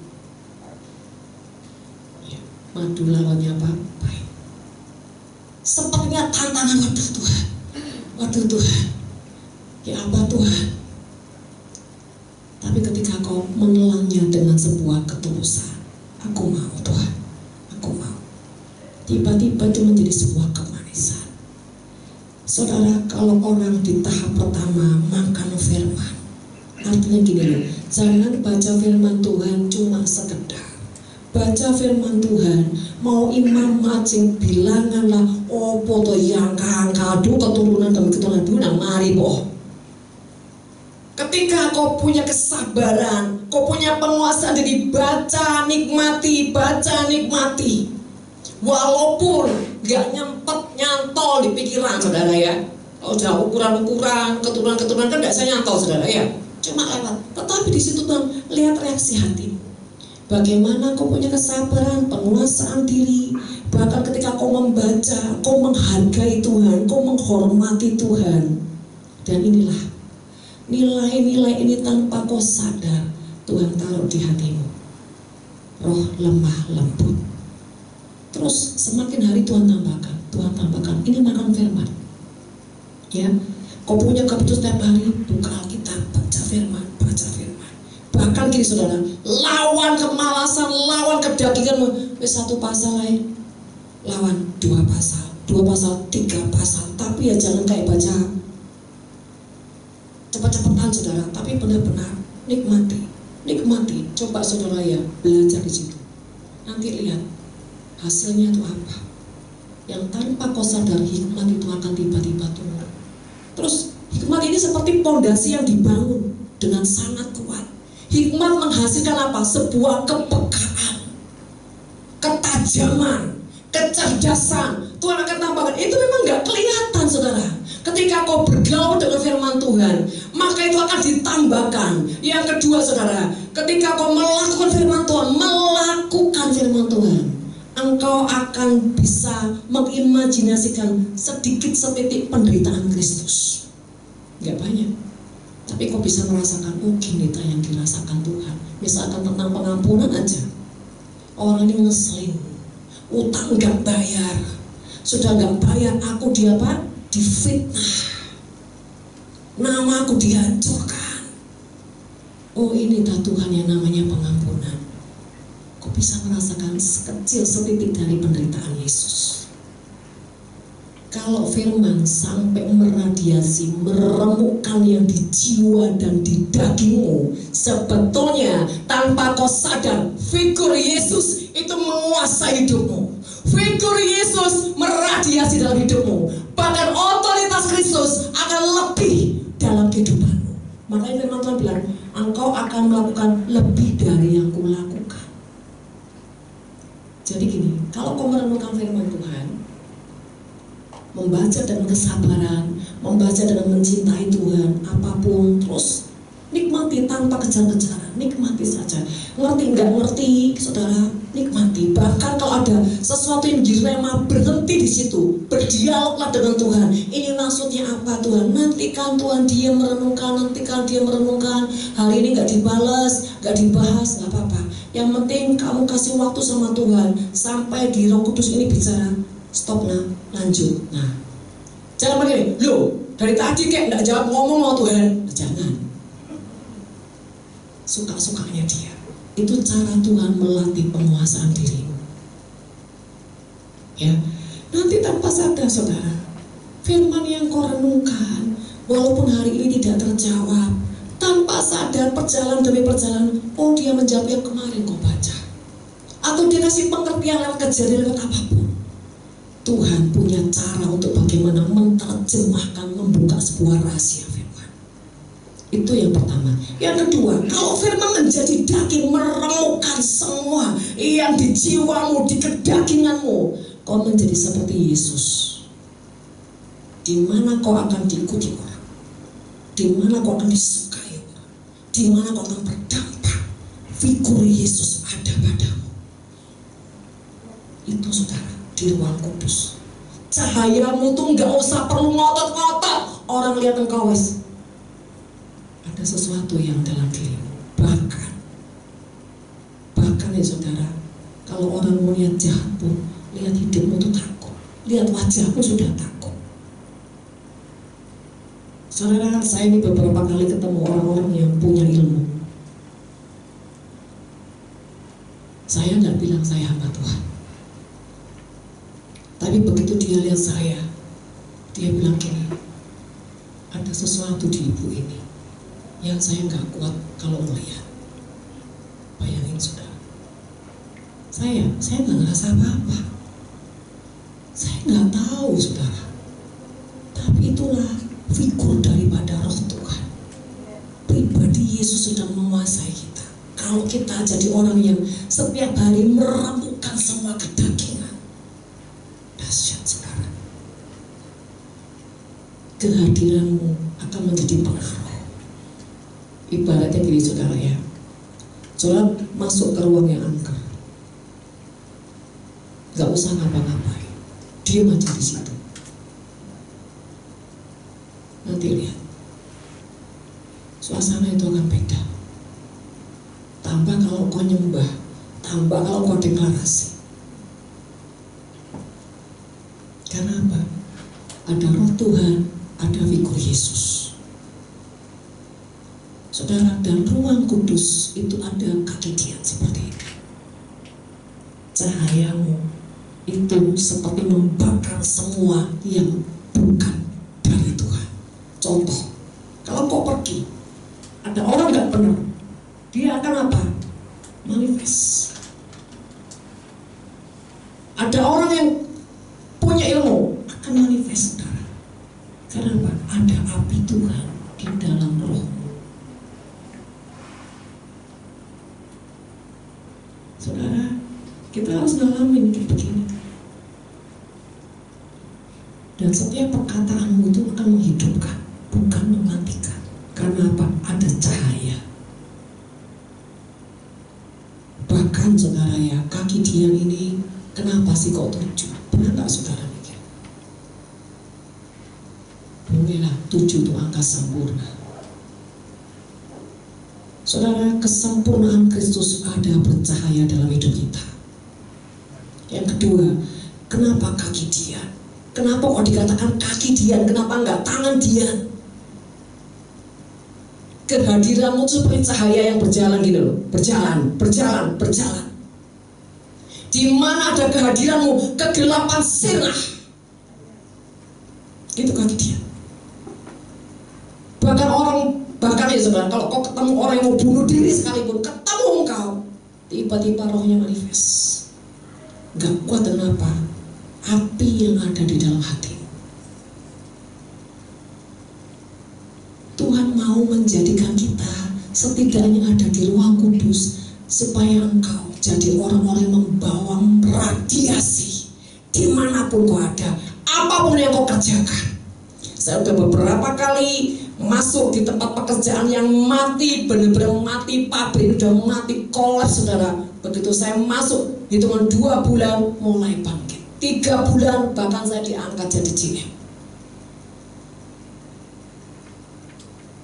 Ya, madu lawannya apa? Baik. Sepertinya tantangan, waduh Tuhan, ya apa Tuhan? Tapi ketika kau menelannya dengan sebuah ketulusan, aku mau Tuhan, aku mau. Tiba-tiba itu menjadi sebuah kemanisan. Saudara, kalau orang di tahap pertama makan firman, artinya gini loh, jangan baca firman Tuhan cuma sekedar baca firman Tuhan, mau imam macing bilangan lah, opo to yang kadu keturunan demi keturunan dunang mari boh. Ketika kau punya kesabaran, kau punya penguasaan diri, baca nikmati, walaupun gak nyantol di pikiran saudara ya. Kalau udah ukuran-ukuran, keturunan-keturunan kan gak saya nyantol saudara ya, cuma lewat. Tetapi di situ Tuhan lihat reaksi hatimu. Bagaimana kau punya kesabaran, penguasaan diri, bahkan ketika kau membaca, kau menghargai Tuhan, kau menghormati Tuhan. Dan inilah nilai-nilai ini tanpa kau sadar Tuhan taruh di hatimu. Roh lemah lembut. Terus semakin hari Tuhan tambahkan, ini makan firman. Ya, kau punya keputusan setiap hari, buka Alkitab, baca firman. Bahkan gini saudara, lawan kemalasan, lawan kedaginganmu. Satu pasal lain, lawan dua pasal, 3 pasal. Tapi ya jangan kayak baca cepat-cepatan saudara, tapi benar-benar nikmati. Coba saudara ya, belajar di situ. Nanti lihat hasilnya itu apa. Yang tanpa kau sadar, hikmat itu akan tiba-tiba turun. Terus hikmat ini seperti pondasi yang dibangun dengan sangat kuat. Hikmat menghasilkan apa? Sebuah kepekaan, ketajaman, kecerdasan. Tuhan akan tambahkan. Itu memang gak kelihatan saudara. Ketika kau bergaul dengan firman Tuhan, maka itu akan ditambahkan. Yang kedua saudara, ketika kau melakukan firman Tuhan, engkau akan bisa mengimajinasikan sedikit setitik penderitaan Kristus. Gak banyak, tapi kau bisa merasakan, oh gini yang dirasakan Tuhan. Misalkan tentang pengampunan aja, orang ini ngeselin, utang gak bayar, sudah gak bayar, aku difitnah, nama aku dihancurkan. Oh ini dah Tuhan yang namanya pengampunan. Kau bisa merasakan sekecil setitik dari penderitaan Yesus. Kalau firman sampai meradiasi, meremukkan yang di jiwa dan di dagingmu, sebetulnya tanpa kau sadar, figur Yesus itu menguasai hidupmu. Figur Yesus meradiasi dalam hidupmu. Bahkan otoritas Kristus akan lebih dalam kehidupanmu. Makanya firman Tuhan bilang, engkau akan melakukan lebih dari yang kulakukan. Jadi gini, kalau kau merenungkan firman Tuhan, membaca dengan kesabaran, membaca dengan mencintai Tuhan, apapun, terus nikmati tanpa kejar-kejaran, nikmati saja. Ngerti nggak ngerti, saudara, nikmati. Bahkan kalau ada sesuatu yang direma, berhenti di situ, berdialoglah dengan Tuhan. Ini maksudnya apa Tuhan? Nantikan Tuhan dia merenungkan, hari ini nggak dibalas, nggak dibahas, nggak apa-apa. Yang penting kamu kasih waktu sama Tuhan sampai di Roh Kudus ini bicara. Stop, lanjut. Jangan begini, loh dari tadi kayak nggak jawab ngomong sama Tuhan. Jangan. Suka-sukanya dia. Itu cara Tuhan melatih penguasaan dirimu. Ya, nanti tanpa sadar saudara, firman yang kau renungkan, walaupun hari ini tidak terjawab, tanpa sadar perjalanan demi perjalanan, oh dia menjawab yang kemarin kau baca, atau dia kasih pengertian lewat kejadian lewat apapun. Tuhan punya cara untuk bagaimana menerjemahkan, membuka sebuah rahasia firman. Itu yang pertama. Yang kedua, kalau firman menjadi daging, meremukkan semua yang di jiwamu, di kedaginganmu, kau menjadi seperti Yesus. Di mana kau akan diikuti orang, di mana kau akan disukai orang, di mana kau akan berdampak, figur Yesus ada padamu. Itu saudara, di ruang kudus. Cahayamu tuh nggak usah perlu ngotot-ngotot. Orang lihat engkau wes ada sesuatu yang dalam dirimu. Bahkan ya saudara, kalau orang mau lihat jahat pun, lihat hidupmu tuh takut, lihat wajahmu sudah takut. Saudara, saya ini beberapa kali ketemu orang-orang yang punya ilmu. Saya nggak bilang saya hamba Tuhan, tapi begitu dia lihat saya, dia bilang gini, ada sesuatu di ibu ini yang saya nggak kuat kalau melihat. Bayangin saudara, saya nggak ngerasa apa-apa, saya nggak tahu saudara, tapi itulah figur daripada Roh Tuhan. Pribadi Yesus sedang menguasai kita. Kalau kita jadi orang yang setiap hari meremukkan semua kedagingan, dahsyat saudara. Kehadiranmu akan menjadi pengaruh. Ibaratnya gini saudara ya, saudara masuk ke ruang yang angker, gak usah ngapa-ngapain, diam aja di situ. Nanti lihat, suasana itu akan beda. Tambah kalau kau nyembah, tambah kalau kau deklarasi. Karena apa? Ada Roh Tuhan, ada figur Yesus. Saudara, dan ruang kudus itu ada kejadian seperti ini. Cahayamu itu seperti membakar semua yang bukan dari Tuhan. Contoh, kalau kau pergi, ada orang gak benar, dia akan apa? Manifest. Ada orang yang punya ilmu, akan manifest saudara. Karena apa? Ada api Tuhan di dalam rohmu. Saudara, kita harus ngalamin kayak begini. Dan setiap perkataanmu itu akan menghidupkan, bukan mematikan. Karena apa? Ada cahaya. kaki Dian ini kenapa sih kok 7? Pernah nggak saudara mikir? Bolehlah 7 itu angka sempurna. Saudara, kesempurnaan Kristus ada bercahaya dalam hidup kita. Yang kedua, kenapa kaki Dian? Kenapa kok dikatakan kaki Dian? Kenapa enggak tangan Dian? Kehadiranmu seperti cahaya yang berjalan gitu loh. Berjalan. Di mana ada kehadiranmu, kegelapan sirna. Itu kaki Dian. Bahkan ya saudara, kalau kau ketemu orang yang mau bunuh diri sekalipun, ketemu engkau, tiba-tiba rohnya manifest. Gak kuat, kenapa? Api yang ada di dalam hati. Tuhan mau menjadikan kita setidaknya ada di ruang kudus, supaya engkau jadi orang-orang yang membawa radiasi dimanapun kau ada, apapun yang kau kerjakan. Saya sudah beberapa kali masuk di tempat pekerjaan yang mati, benar-benar mati, pabrik udah mati, kolaps saudara. Begitu saya masuk, hitungan 2 bulan mulai bangkit, 3 bulan bahkan saya diangkat jadi GM.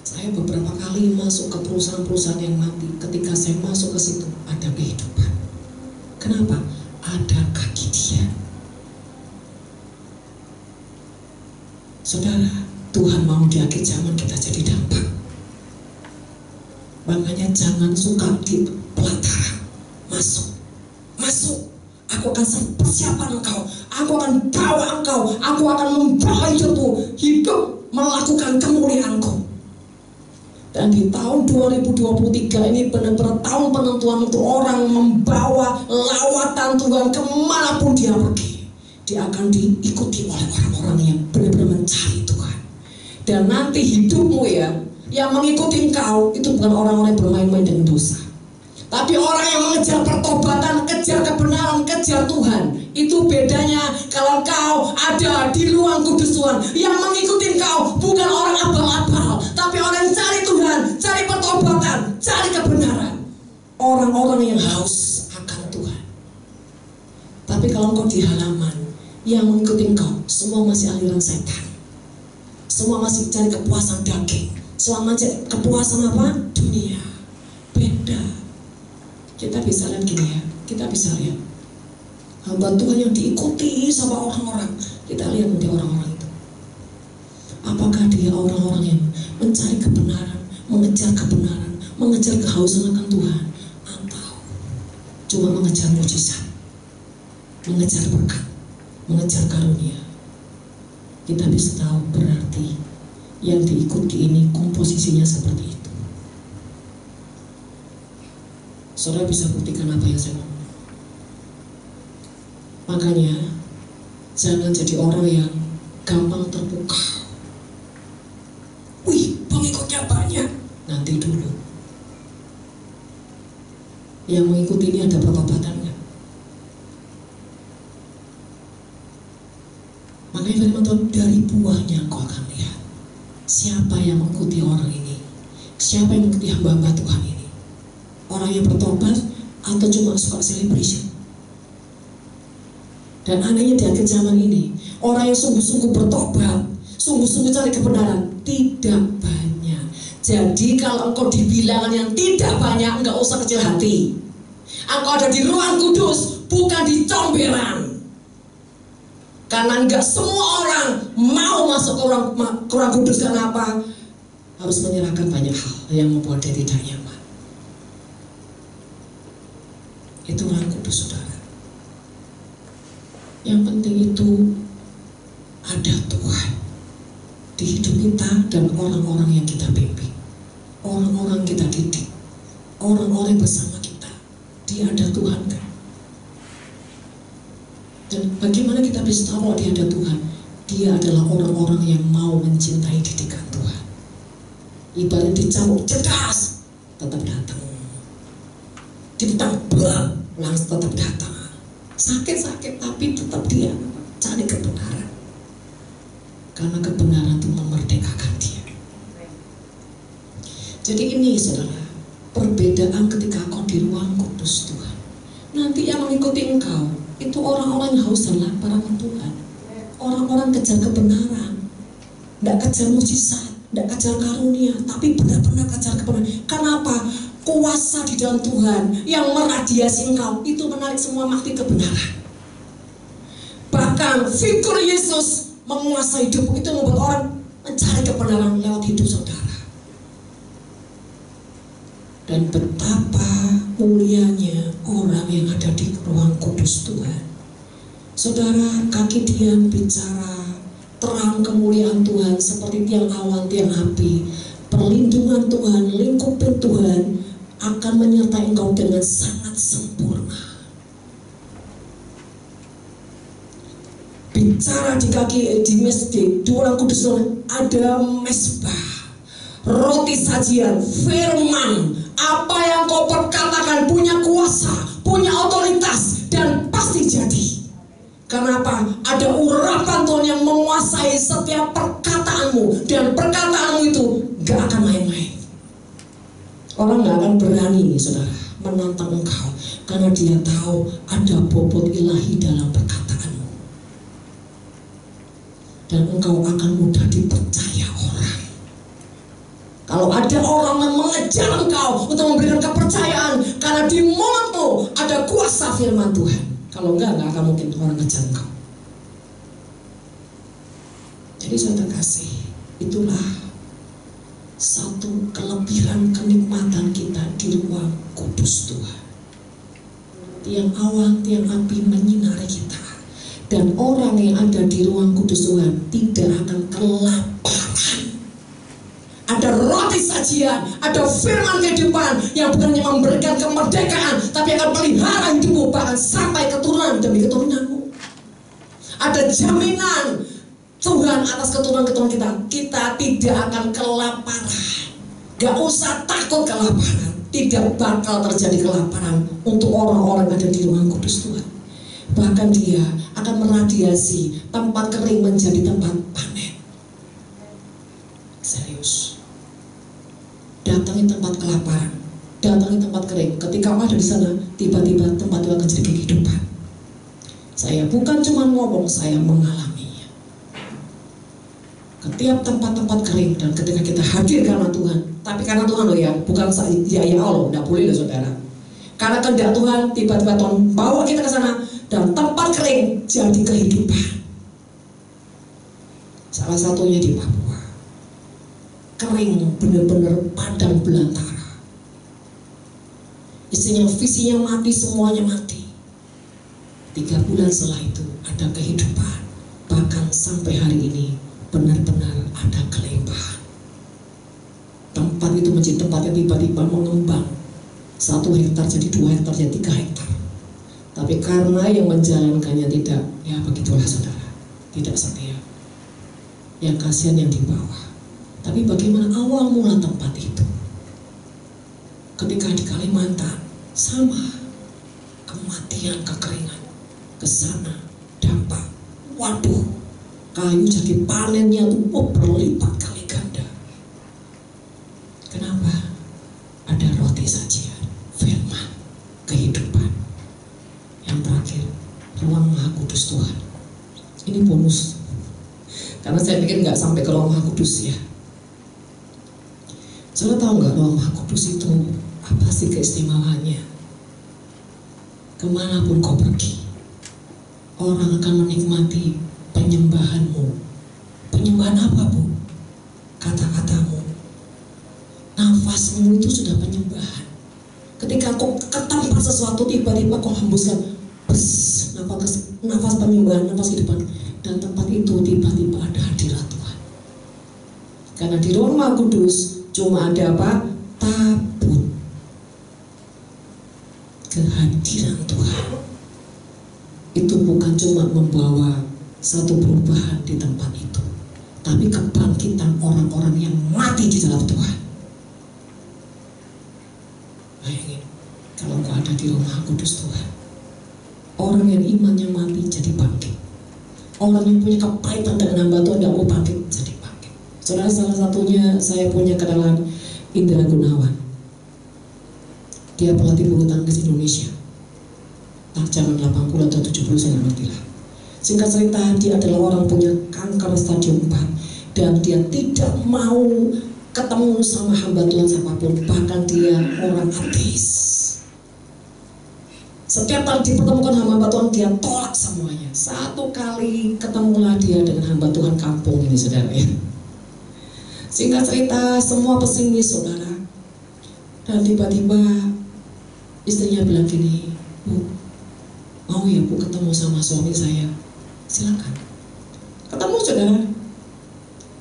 Saya beberapa kali masuk ke perusahaan-perusahaan yang mati. Ketika saya masuk ke situ, ada kehidupan. Kenapa? Ada kaki Dia. Saudara, Tuhan mau di akhir zaman kita jadi dampak. Makanya jangan suka di pelataran. Masuk. Aku akan persiapan engkau. Aku akan bawa engkau. Aku akan membawa hidupmu. Hidup melakukan kemuliaanku. Dan di tahun 2023 ini benar-benar tahun penentuan untuk orang membawa lawatan Tuhan kemanapun dia pergi. Dia akan diikuti oleh orang-orang yang benar-benar mencari Tuhan. Dan nanti hidupmu ya, yang mengikuti engkau itu bukan orang-orang yang bermain-main dengan dosa, tapi orang yang mengejar pertobatan, kejar kebenaran, kejar Tuhan. Itu bedanya kalau kau ada di ruang kudus Tuhan. Yang mengikuti engkau bukan orang abal-abal, tapi orang yang cari Tuhan, cari pertobatan, cari kebenaran. Orang-orang yang haus akan Tuhan. Tapi kalau engkau di halaman, yang mengikuti engkau semua masih aliran setan. Semua masih cari kepuasan daging. Semua cari kepuasan apa? Dunia. Beda. Kita bisa lihat gini ya. Kita bisa lihat hamba Tuhan yang diikuti sama orang-orang. Kita lihat nanti orang-orang itu. Apakah dia orang-orang yang mencari kebenaran, mengejar kehausan akan Tuhan, atau cuma mengejar mujizat, mengejar berkat, mengejar karunia? Kita bisa tahu berarti yang diikuti ini komposisinya seperti itu. Saudara bisa buktikan apa yang saya ngomong. Makanya jangan jadi orang yang gampang terpukau. Wih, pengikutnya banyak. Nanti dulu. Yang mengikuti ini ada pertobatannya. Makanya firman Tuhan, dari buahnya kau akan lihat siapa yang mengikuti orang ini, siapa yang mengikuti hamba-hamba Tuhan ini. Orang yang bertobat atau cuma suka celebration. Dan anehnya di akhir zaman ini, orang yang sungguh-sungguh bertobat, sungguh-sungguh cari kebenaran, tidak banyak. Jadi kalau engkau di bilangan yang tidak banyak, enggak usah kecil hati. Engkau ada di ruang kudus, bukan di comberan. Karena enggak semua orang mau masuk ke ruang kudus. Karena apa? Harus menyerahkan banyak hal yang membuat dia tidak nyaman. Itu ruang kudus, saudara. Yang penting itu ada Tuhan di hidup kita dan orang-orang yang kita bimbing, orang-orang kita didik, orang-orang bersama kita. Dia ada Tuhan kan? Dan bagaimana kita bisa tahu dia ada Tuhan? Dia adalah orang-orang yang mau mencintai didikan Tuhan. Ibarat dicambuk cerdas, tetap datang. Ditambah, langsung tetap datang. Sakit-sakit tapi tetap dia cari kebenaran. Karena kebenaran itu memerdekakan dia. Jadi ini saudara, perbedaan ketika kau di ruang kudus Tuhan Nanti yang mengikuti engkau itu orang-orang yang haus dan lapar akan Tuhan. Orang-orang kejar kebenaran, tidak kejar mujizat, tidak kejar karunia, tapi benar-benar kejar kebenaran. Kenapa? Kuasa di dalam Tuhan yang meradiasi engkau itu menarik semua makhluk kebenaran. Bahkan figur Yesus menguasai hidup itu membuat orang mencari kebenaran lewat hidup saudara. Dan betapa mulianya orang yang ada di ruang kudus Tuhan. Saudara, kaki dia bicara terang kemuliaan Tuhan seperti tiang awan, tiang api. Perlindungan Tuhan, lingkupan Tuhan akan menyertai engkau dengan sangat sempurna. Bicara di kaki di masjid, di ruang kudus Tuhan ada mesbah, roti sajian, firman. Apa yang kau perkatakan punya kuasa, punya otoritas, dan pasti jadi. Kenapa? Ada urapan Tuhan yang menguasai setiap perkataanmu, dan perkataanmu itu gak akan main-main. Orang gak akan berani, saudara, menantang engkau, karena dia tahu ada bobot ilahi dalam perkataanmu, dan engkau akan mudah dipercaya orang. Kalau ada orang yang mengejar engkau untuk memberikan kepercayaan, karena di mulutmu ada kuasa firman Tuhan. Kalau enggak akan mungkin orang ngejar engkau. Jadi saudara kasih, itulah satu kelebihan kenikmatan kita di ruang kudus Tuhan. Tiang awan, tiang api menyinari kita. Dan orang yang ada di ruang kudus Tuhan tidak akan kelaparan. Ada roti sajian, ada firman kehidupan yang bukan hanya memberikan kemerdekaan, tapi akan pelihara hidupmu bahkan sampai keturunan demi keturunanmu. Ada jaminan Tuhan atas keturunan-keturunan kita. Kita tidak akan kelaparan. Gak usah takut kelaparan. Tidak bakal terjadi kelaparan untuk orang-orang yang ada di ruang kudus Tuhan. Bahkan dia akan meradiasi tempat kering menjadi tempat panen. Serius. Datangi tempat kelaparan, datangi tempat kering. Ketika ada di sana, tiba-tiba tempat itu akan jadi kehidupan. Saya bukan cuma ngomong, saya mengalaminya. Ketiap tempat-tempat kering, dan ketika kita hadir karena Tuhan, tapi karena Tuhan loh ya, bukan ya Allah, tidak boleh loh saudara. Karena kehendak Tuhan, tiba-tiba Tuhan bawa kita ke sana, dan tempat kering jadi kehidupan. Salah satunya di Papua. Kering, benar-benar padang belantara. Isinya visinya mati, semuanya mati. 3 bulan setelah itu ada kehidupan. Bahkan sampai hari ini benar-benar ada kelimpahan. Tempat itu menjadi tempat yang tiba-tiba mengembang. 1 hektar jadi 2 hektar jadi 3 hektar. Tapi karena yang menjalankannya tidak, ya begitulah saudara, tidak setia. Yang kasihan yang di bawah. Tapi bagaimana awal mula tempat itu? Ketika di Kalimantan, sama. Kematian, kekeringan. Kesana, dampak. Waduh, kayu jadi panennya tuh berlipat kali ganda. Kenapa? Ada roti sajian, firman, kehidupan. Yang terakhir, ruang Maha Kudus Tuhan. Ini bonus. Karena saya pikir nggak sampai ke ruang Maha Kudus ya. Saudara tahu nggak ruang Maha Kudus itu apa sih keistimewaannya? Kemanapun kau pergi, orang akan menikmati penyembahanmu. Penyembahan apa, Bu? Kata-katamu, nafasmu itu sudah penyembahan. Ketika kau ketempat sesuatu, tiba-tiba kau hembuskan nafas penyembahan, nafas kehidupan, dan tempat itu tiba-tiba ada hadirat Tuhan. Karena di ruang Maha Kudus cuma ada apa? Tabut kehadiran Tuhan. Itu bukan cuma membawa satu perubahan di tempat itu, tapi kebangkitan orang-orang yang mati di dalam Tuhan. Bayangin, kalau kau ada di rumah kudus Tuhan, orang yang imannya mati jadi bangkit. Orang yang punya kepahitan dengan hamba Tuhan tidak mau bangkit jadi bangkit. Saudara, salah satunya saya punya kenalan Indra Gunawan. Dia pelatih bulu tangkis Indonesia. zaman 80 atau 70 saya nggak ngerti lah. Singkat cerita, dia adalah orang punya kanker stadium 4 dan dia tidak mau ketemu sama hamba Tuhan siapapun, bahkan dia orang ateis. Setiap kali dipertemukan hamba Tuhan, dia tolak semuanya. Satu kali ketemulah dia dengan hamba Tuhan kampung ini, saudara ya. Singkat cerita, semua pesimis, saudara. Dan tiba-tiba istrinya bilang gini, "Bu, mau ya Bu ketemu sama suami saya?" Silakan. Ketemu, saudara.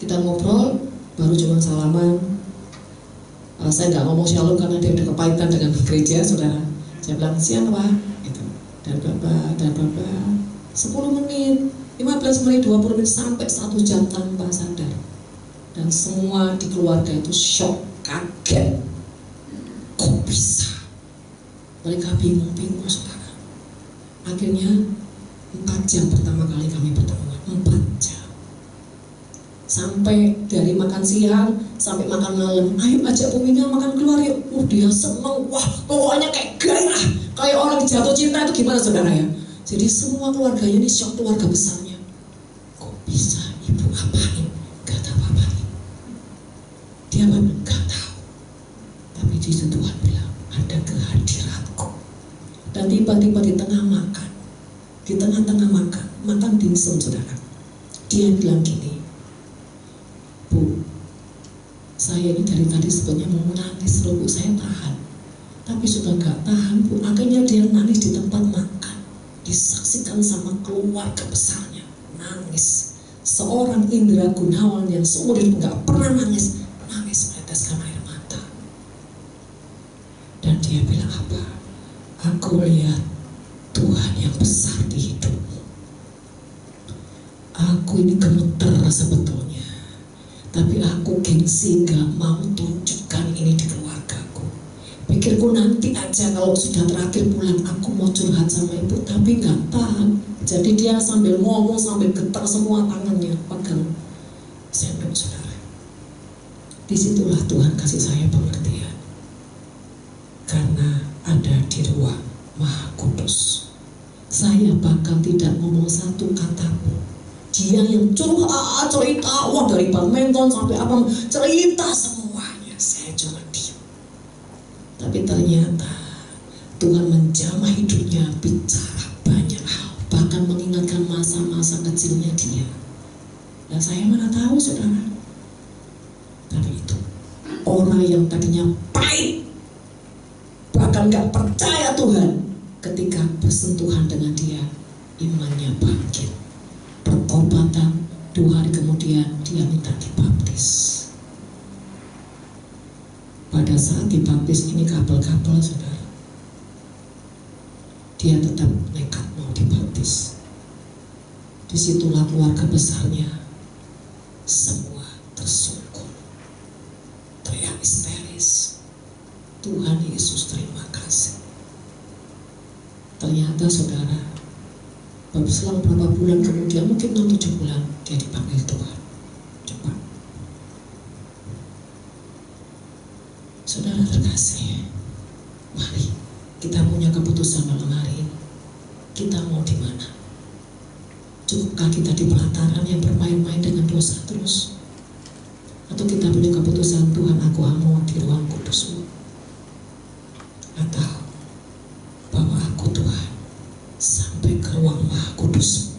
Kita ngobrol, baru cuma salaman. Saya nggak ngomong shalom karena dia udah kepahitan dengan gereja, saudara. Saya bilang, "Siang Pak," gitu. Dan Bapak, 10 menit, 15 menit, 20 menit, sampai 1 jam tanpa sadar. Dan semua di keluarga itu shock, kaget. Kok bisa? Mereka bingung-bingung, saudara. Akhirnya 4 jam pertama kali kami pertemuan, 4 jam. Sampai dari makan siang sampai makan malam, "Ayo ajak Bumina makan keluar yuk." Dia seneng, wah pokoknya kayak gairah, kayak orang jatuh cinta. Itu gimana, saudara ya? Jadi semua keluarganya ini shock, keluarga besarnya. Kok bisa ibu apain? Gak tahu apain. Dia bilang gak tahu. Tapi di situ Tuhan bilang ada kehadiranku. Dan tiba-tiba di tengah makan, di tengah-tengah makan dimsum, saudara, dia bilang gini, "Bu, saya ini dari tadi sebetulnya mau menangis, Bu, saya tahan. Tapi sudah gak tahan, Bu." Akhirnya dia nangis di tempat makan, disaksikan sama keluarga besarnya, nangis. Seorang Indra Gunawan yang seumur hidup gak pernah nangis meneteskan air mata. Dan dia bilang apa? "Aku lihat Tuhan yang besar di hidupmu. Aku ini gemeter sebetulnya, tapi aku gengsi gak mau tunjukkan ini di keluargaku. Pikirku nanti aja kalau sudah terakhir bulan aku mau curhat sama ibu, tapi gak tahan." Jadi dia sambil ngomong sambil getar semua tangannya pegang sendok, saudara. Disitulah Tuhan kasih saya pengertian. Karena ada di ruang Maha Kudus, saya bahkan tidak ngomong satu kata pun. Dia yang curhat, cerita, wah dari badminton sampai apa, cerita semuanya. Saya cuma diam. Tapi ternyata Tuhan menjamah hidupnya, bicara banyak hal, bahkan mengingatkan masa-masa kecilnya dia. Dan saya mana tahu, saudara. Tapi itu orang yang tadinya pahit, bahkan gak percaya Tuhan, ketika bersentuhan dengan dia, imannya bangkit, pertobatan. 2 hari kemudian dia minta dibaptis. Pada saat dibaptis ini kabel-kabel, saudara, dia tetap nekat mau dibaptis. Disitulah keluarga besarnya semua tersungkur, teriak histeris, "Tuhan Yesus, terima kasih." Ternyata, saudara, selang beberapa bulan kemudian, mungkin 6-7 bulan, dia dipanggil Tuhan. Coba, saudara terkasih, mari kita punya keputusan malam hari ini. Kita mau di mana? Cukupkah kita di pelataran yang bermain-main dengan dosa terus? Atau kita punya keputusan, Tuhan, aku mau di ruang kudus-Mu? Atau bahwa aku, Tuhan, sampai ke ruang Maha Kudus,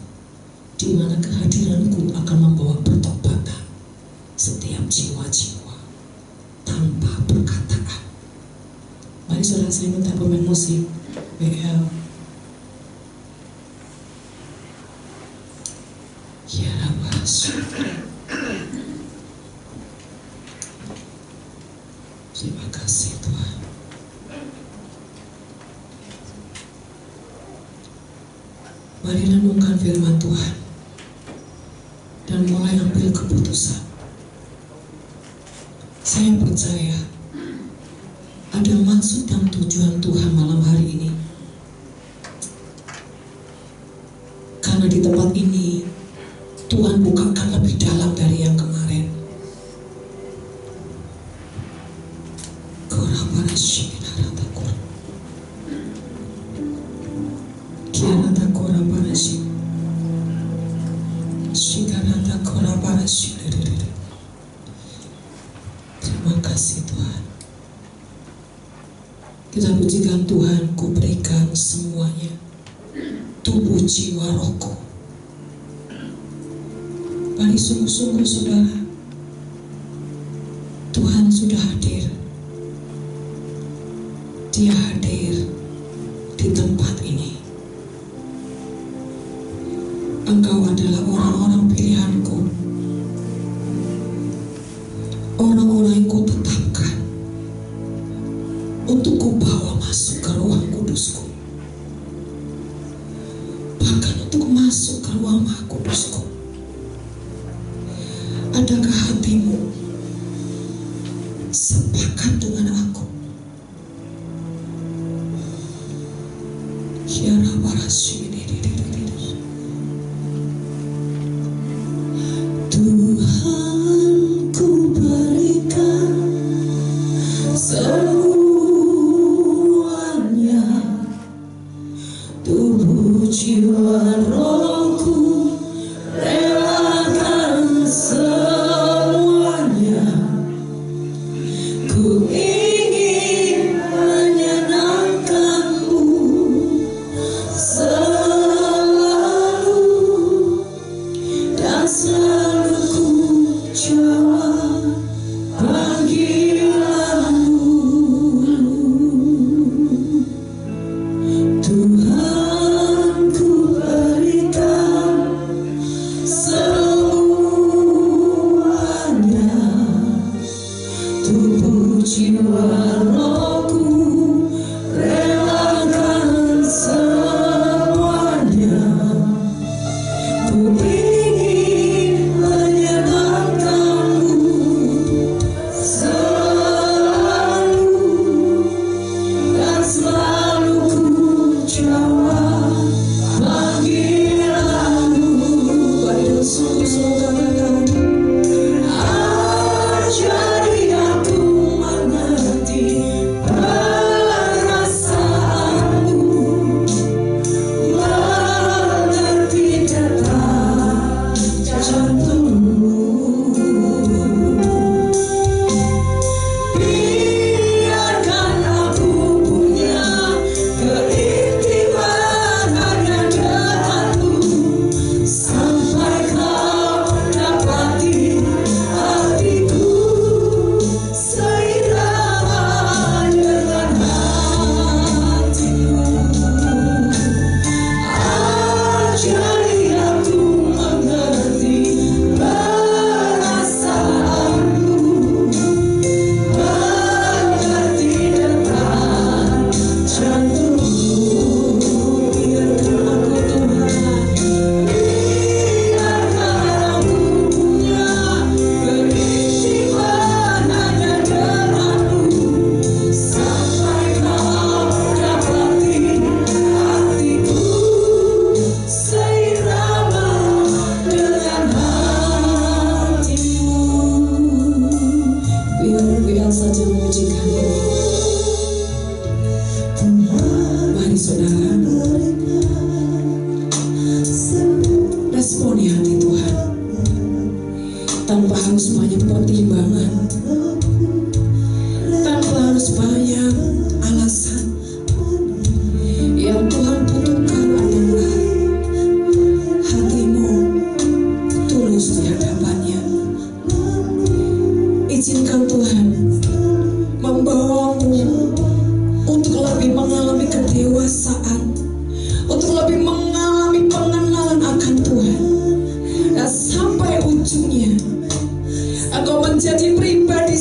di mana kehadiranku akan membawa pertobatan setiap jiwa-jiwa tanpa perkataan. Mari saudara, saya minta pemain musik BL. Ya Rabbas. Terima kasih Tuhan. Mari renungkan firman Tuhan dan mulai ambil keputusan. Saya percaya ada maksud dan tujuan Tuhan malam hari ini. Karena di tempat ini Tuhan bukakan lebih dalam dari yang kemarin. kasih Tuhan. Kita pujikan Tuhan, ku berikan semuanya, tubuh, jiwa, rohku. Mari sungguh-sungguh saudara, Tuhan sudah hadir. Dia hadir di tempat ini. Engkau adalah orang-orang pilihanku, orang-orang yang ku tetapkan untuk ku bawa masuk ke ruang kudusku, bahkan untuk masuk ke ruang maha kudusku. Adakah hatimu sepakat dengan aku? Tuhan, ku berikan semuanya, tubuh, jiwa, rohku, relakan semuanya. Ku ingin menyenangkanmu selalu, dan selalu ku jawab panggilanmu. Tuhan, ku berikan semuanya, tubuh, jiwa, rohku, relakan semuanya. Ku ingin menyenangkanmu selalu, dan selalu ku jawab panggilanmu. Mari sungguh-sungguh katakan, ajari aku mengerti perasaanmu, mengerti detak jantungmu. Biarkan aku punya keintiman denganmu, sampai kau dapati hatiku seirama dengan hatimu. Ajari aku mengerti perasaanmu, mengerti detak jantungmu. Biarkan aku Tuhan, biarkan aku punya keintiman hanya denganmu, sampai kau dapati hatiku seirama dengan hatimu. Biar saja memujikan ini. Mari saudara, responi hati Tuhan tanpa harus banyak pertimbangan, tanpa harus banyak alasan. Yang Tuhan butuhkan adalah hatimu tulus di hadapannya. Izinkan Tuhan membawamu untuk lebih mengalami kedewasaan, untuk lebih mengalami pengenalan akan Tuhan, dan sampai ujungnya engkau menjadi pribadi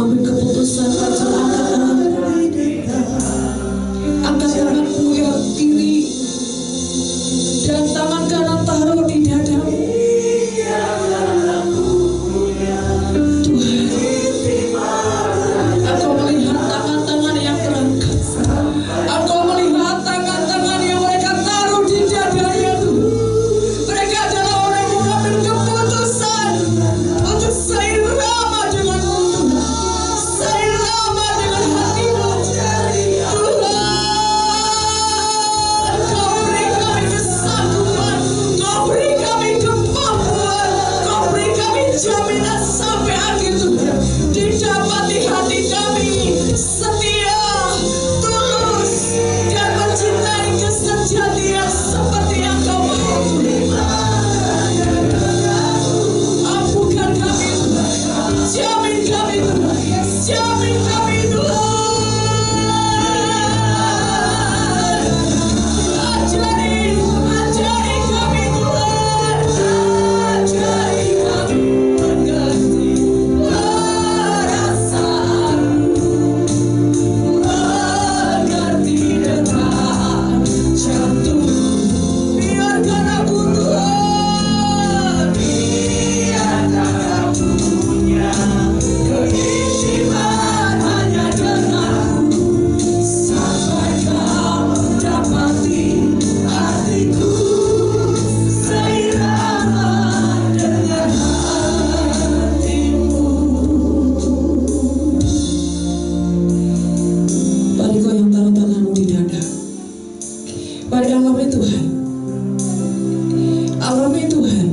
ambil keputusan Raja. Angkat tanganmu yang kiri dan tangan kanan taruh di dadamu. Tuhan, Engkau melihat tangan-tangan yang terangkat. Engkau melihat tangan-tangan yang mereka taruh di dadanya. Mereka adalah orang yang mengambil keputusan untuk seirama denganmu, seirama dengan hatimu. Tuhan, Kau beri kami kesanggupan, Kau beri kami kemampuan, Kau beri kami jaminan sampai akhir Tuhan. Didapati hati kami setia, tulus, dan mencintai kesejatian seperti yang Kau mau. Ampunkan kami Tuhan, jamin kami Tuhan, jamin kami Tuhan. Ajari kami Tuhan, ajari kami mengerti perasaanmu, mengerti detak jantungmu. Biarkan aku Tuhan, biarkan aku punya keistimewaan hanya denganmu, sampai Kau dapati hatiku seirama dengan hatimu. Mari kau yang taruh tanganmu di dada, mari alami Tuhan, alami Tuhan.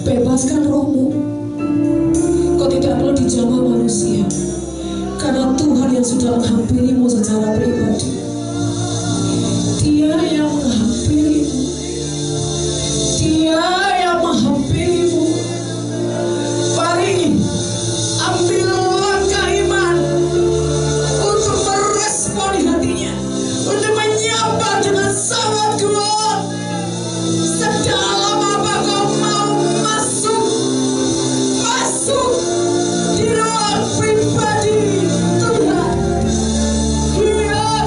Bebaskan rohmu. Kau tidak perlu dijamah manusia, karena Tuhan yang sudah menghampirimu secara pribadi. Dia yang menghampirimu, Dia yang menghampirimu. Mari ambil langkah iman untuk meresponi hatinya, untuk menyapa dengan sangat kuat. Sedalam apa kau mau masuk di ruang pribadi Tuhan. Biar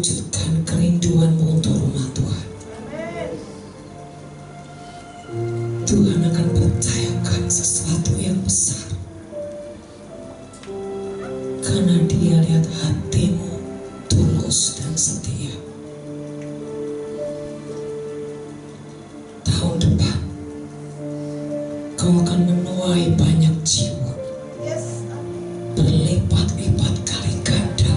mewujudkan kerinduanmu untuk rumah Tuhan. Tuhan akan percayakan sesuatu yang besar, karena Dia lihat hatimu tulus dan setia. Tahun depan kau akan menuai banyak jiwa, berlipat-lipat kali ganda.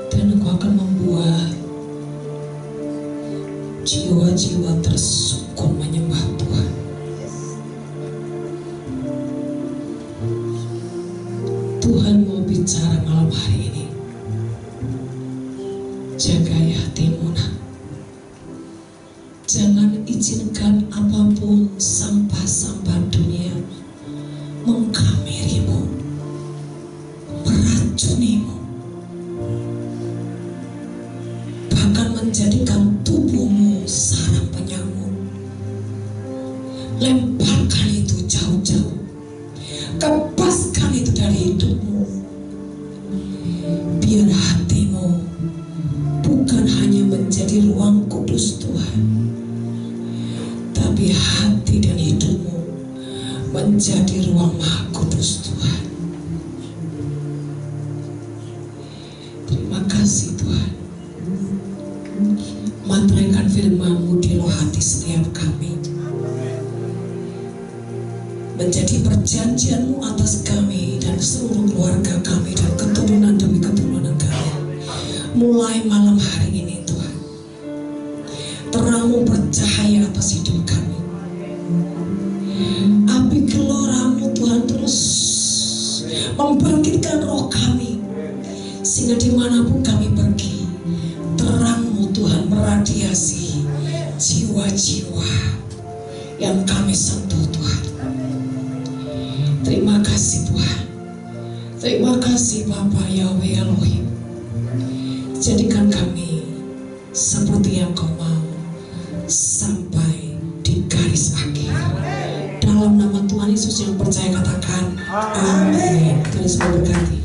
Dan Engkau akan membuat jiwa-jiwa tersukun menyembah Tuhan. Tuhan mau bicara malam hari ini. Jagai hatimu, nak. Jangan izinkan apapun sampah-sampah dunia mengkamerimu, meracunimu, bahkan menjadikan tubuhmu sarang penyakit. Lemparkan itu jauh-jauh, lepaskan itu dari hidupmu. Biar hatimu bukan hanya menjadi ruang kudus Tuhan, tapi hati dan hidupmu menjadi ruang Maha Kudus Tuhan. Terima kasih Tuhan. Materaikan firman-Mu di roh hati setiap kami, menjadi perjanjian-Mu atas kami dan seluruh keluarga kami dan keturunan demi keturunan kami. Mulai malam hari ini Tuhan, terang-Mu bercahaya atas hidup kami. Api gelora-Mu Tuhan terus membangkitkan roh kami, sehingga dimanapun kami pergi, terang-Mu Tuhan meradiasi jiwa-jiwa yang kami sentuh Tuhan. Terima kasih Tuhan. Terima kasih Bapa Yahweh Elohim. Jadikan kami seperti yang Kau mau sampai di garis akhir. Dalam nama Tuhan Yesus yang percaya katakan amin. Tuhan Yesus memberkati.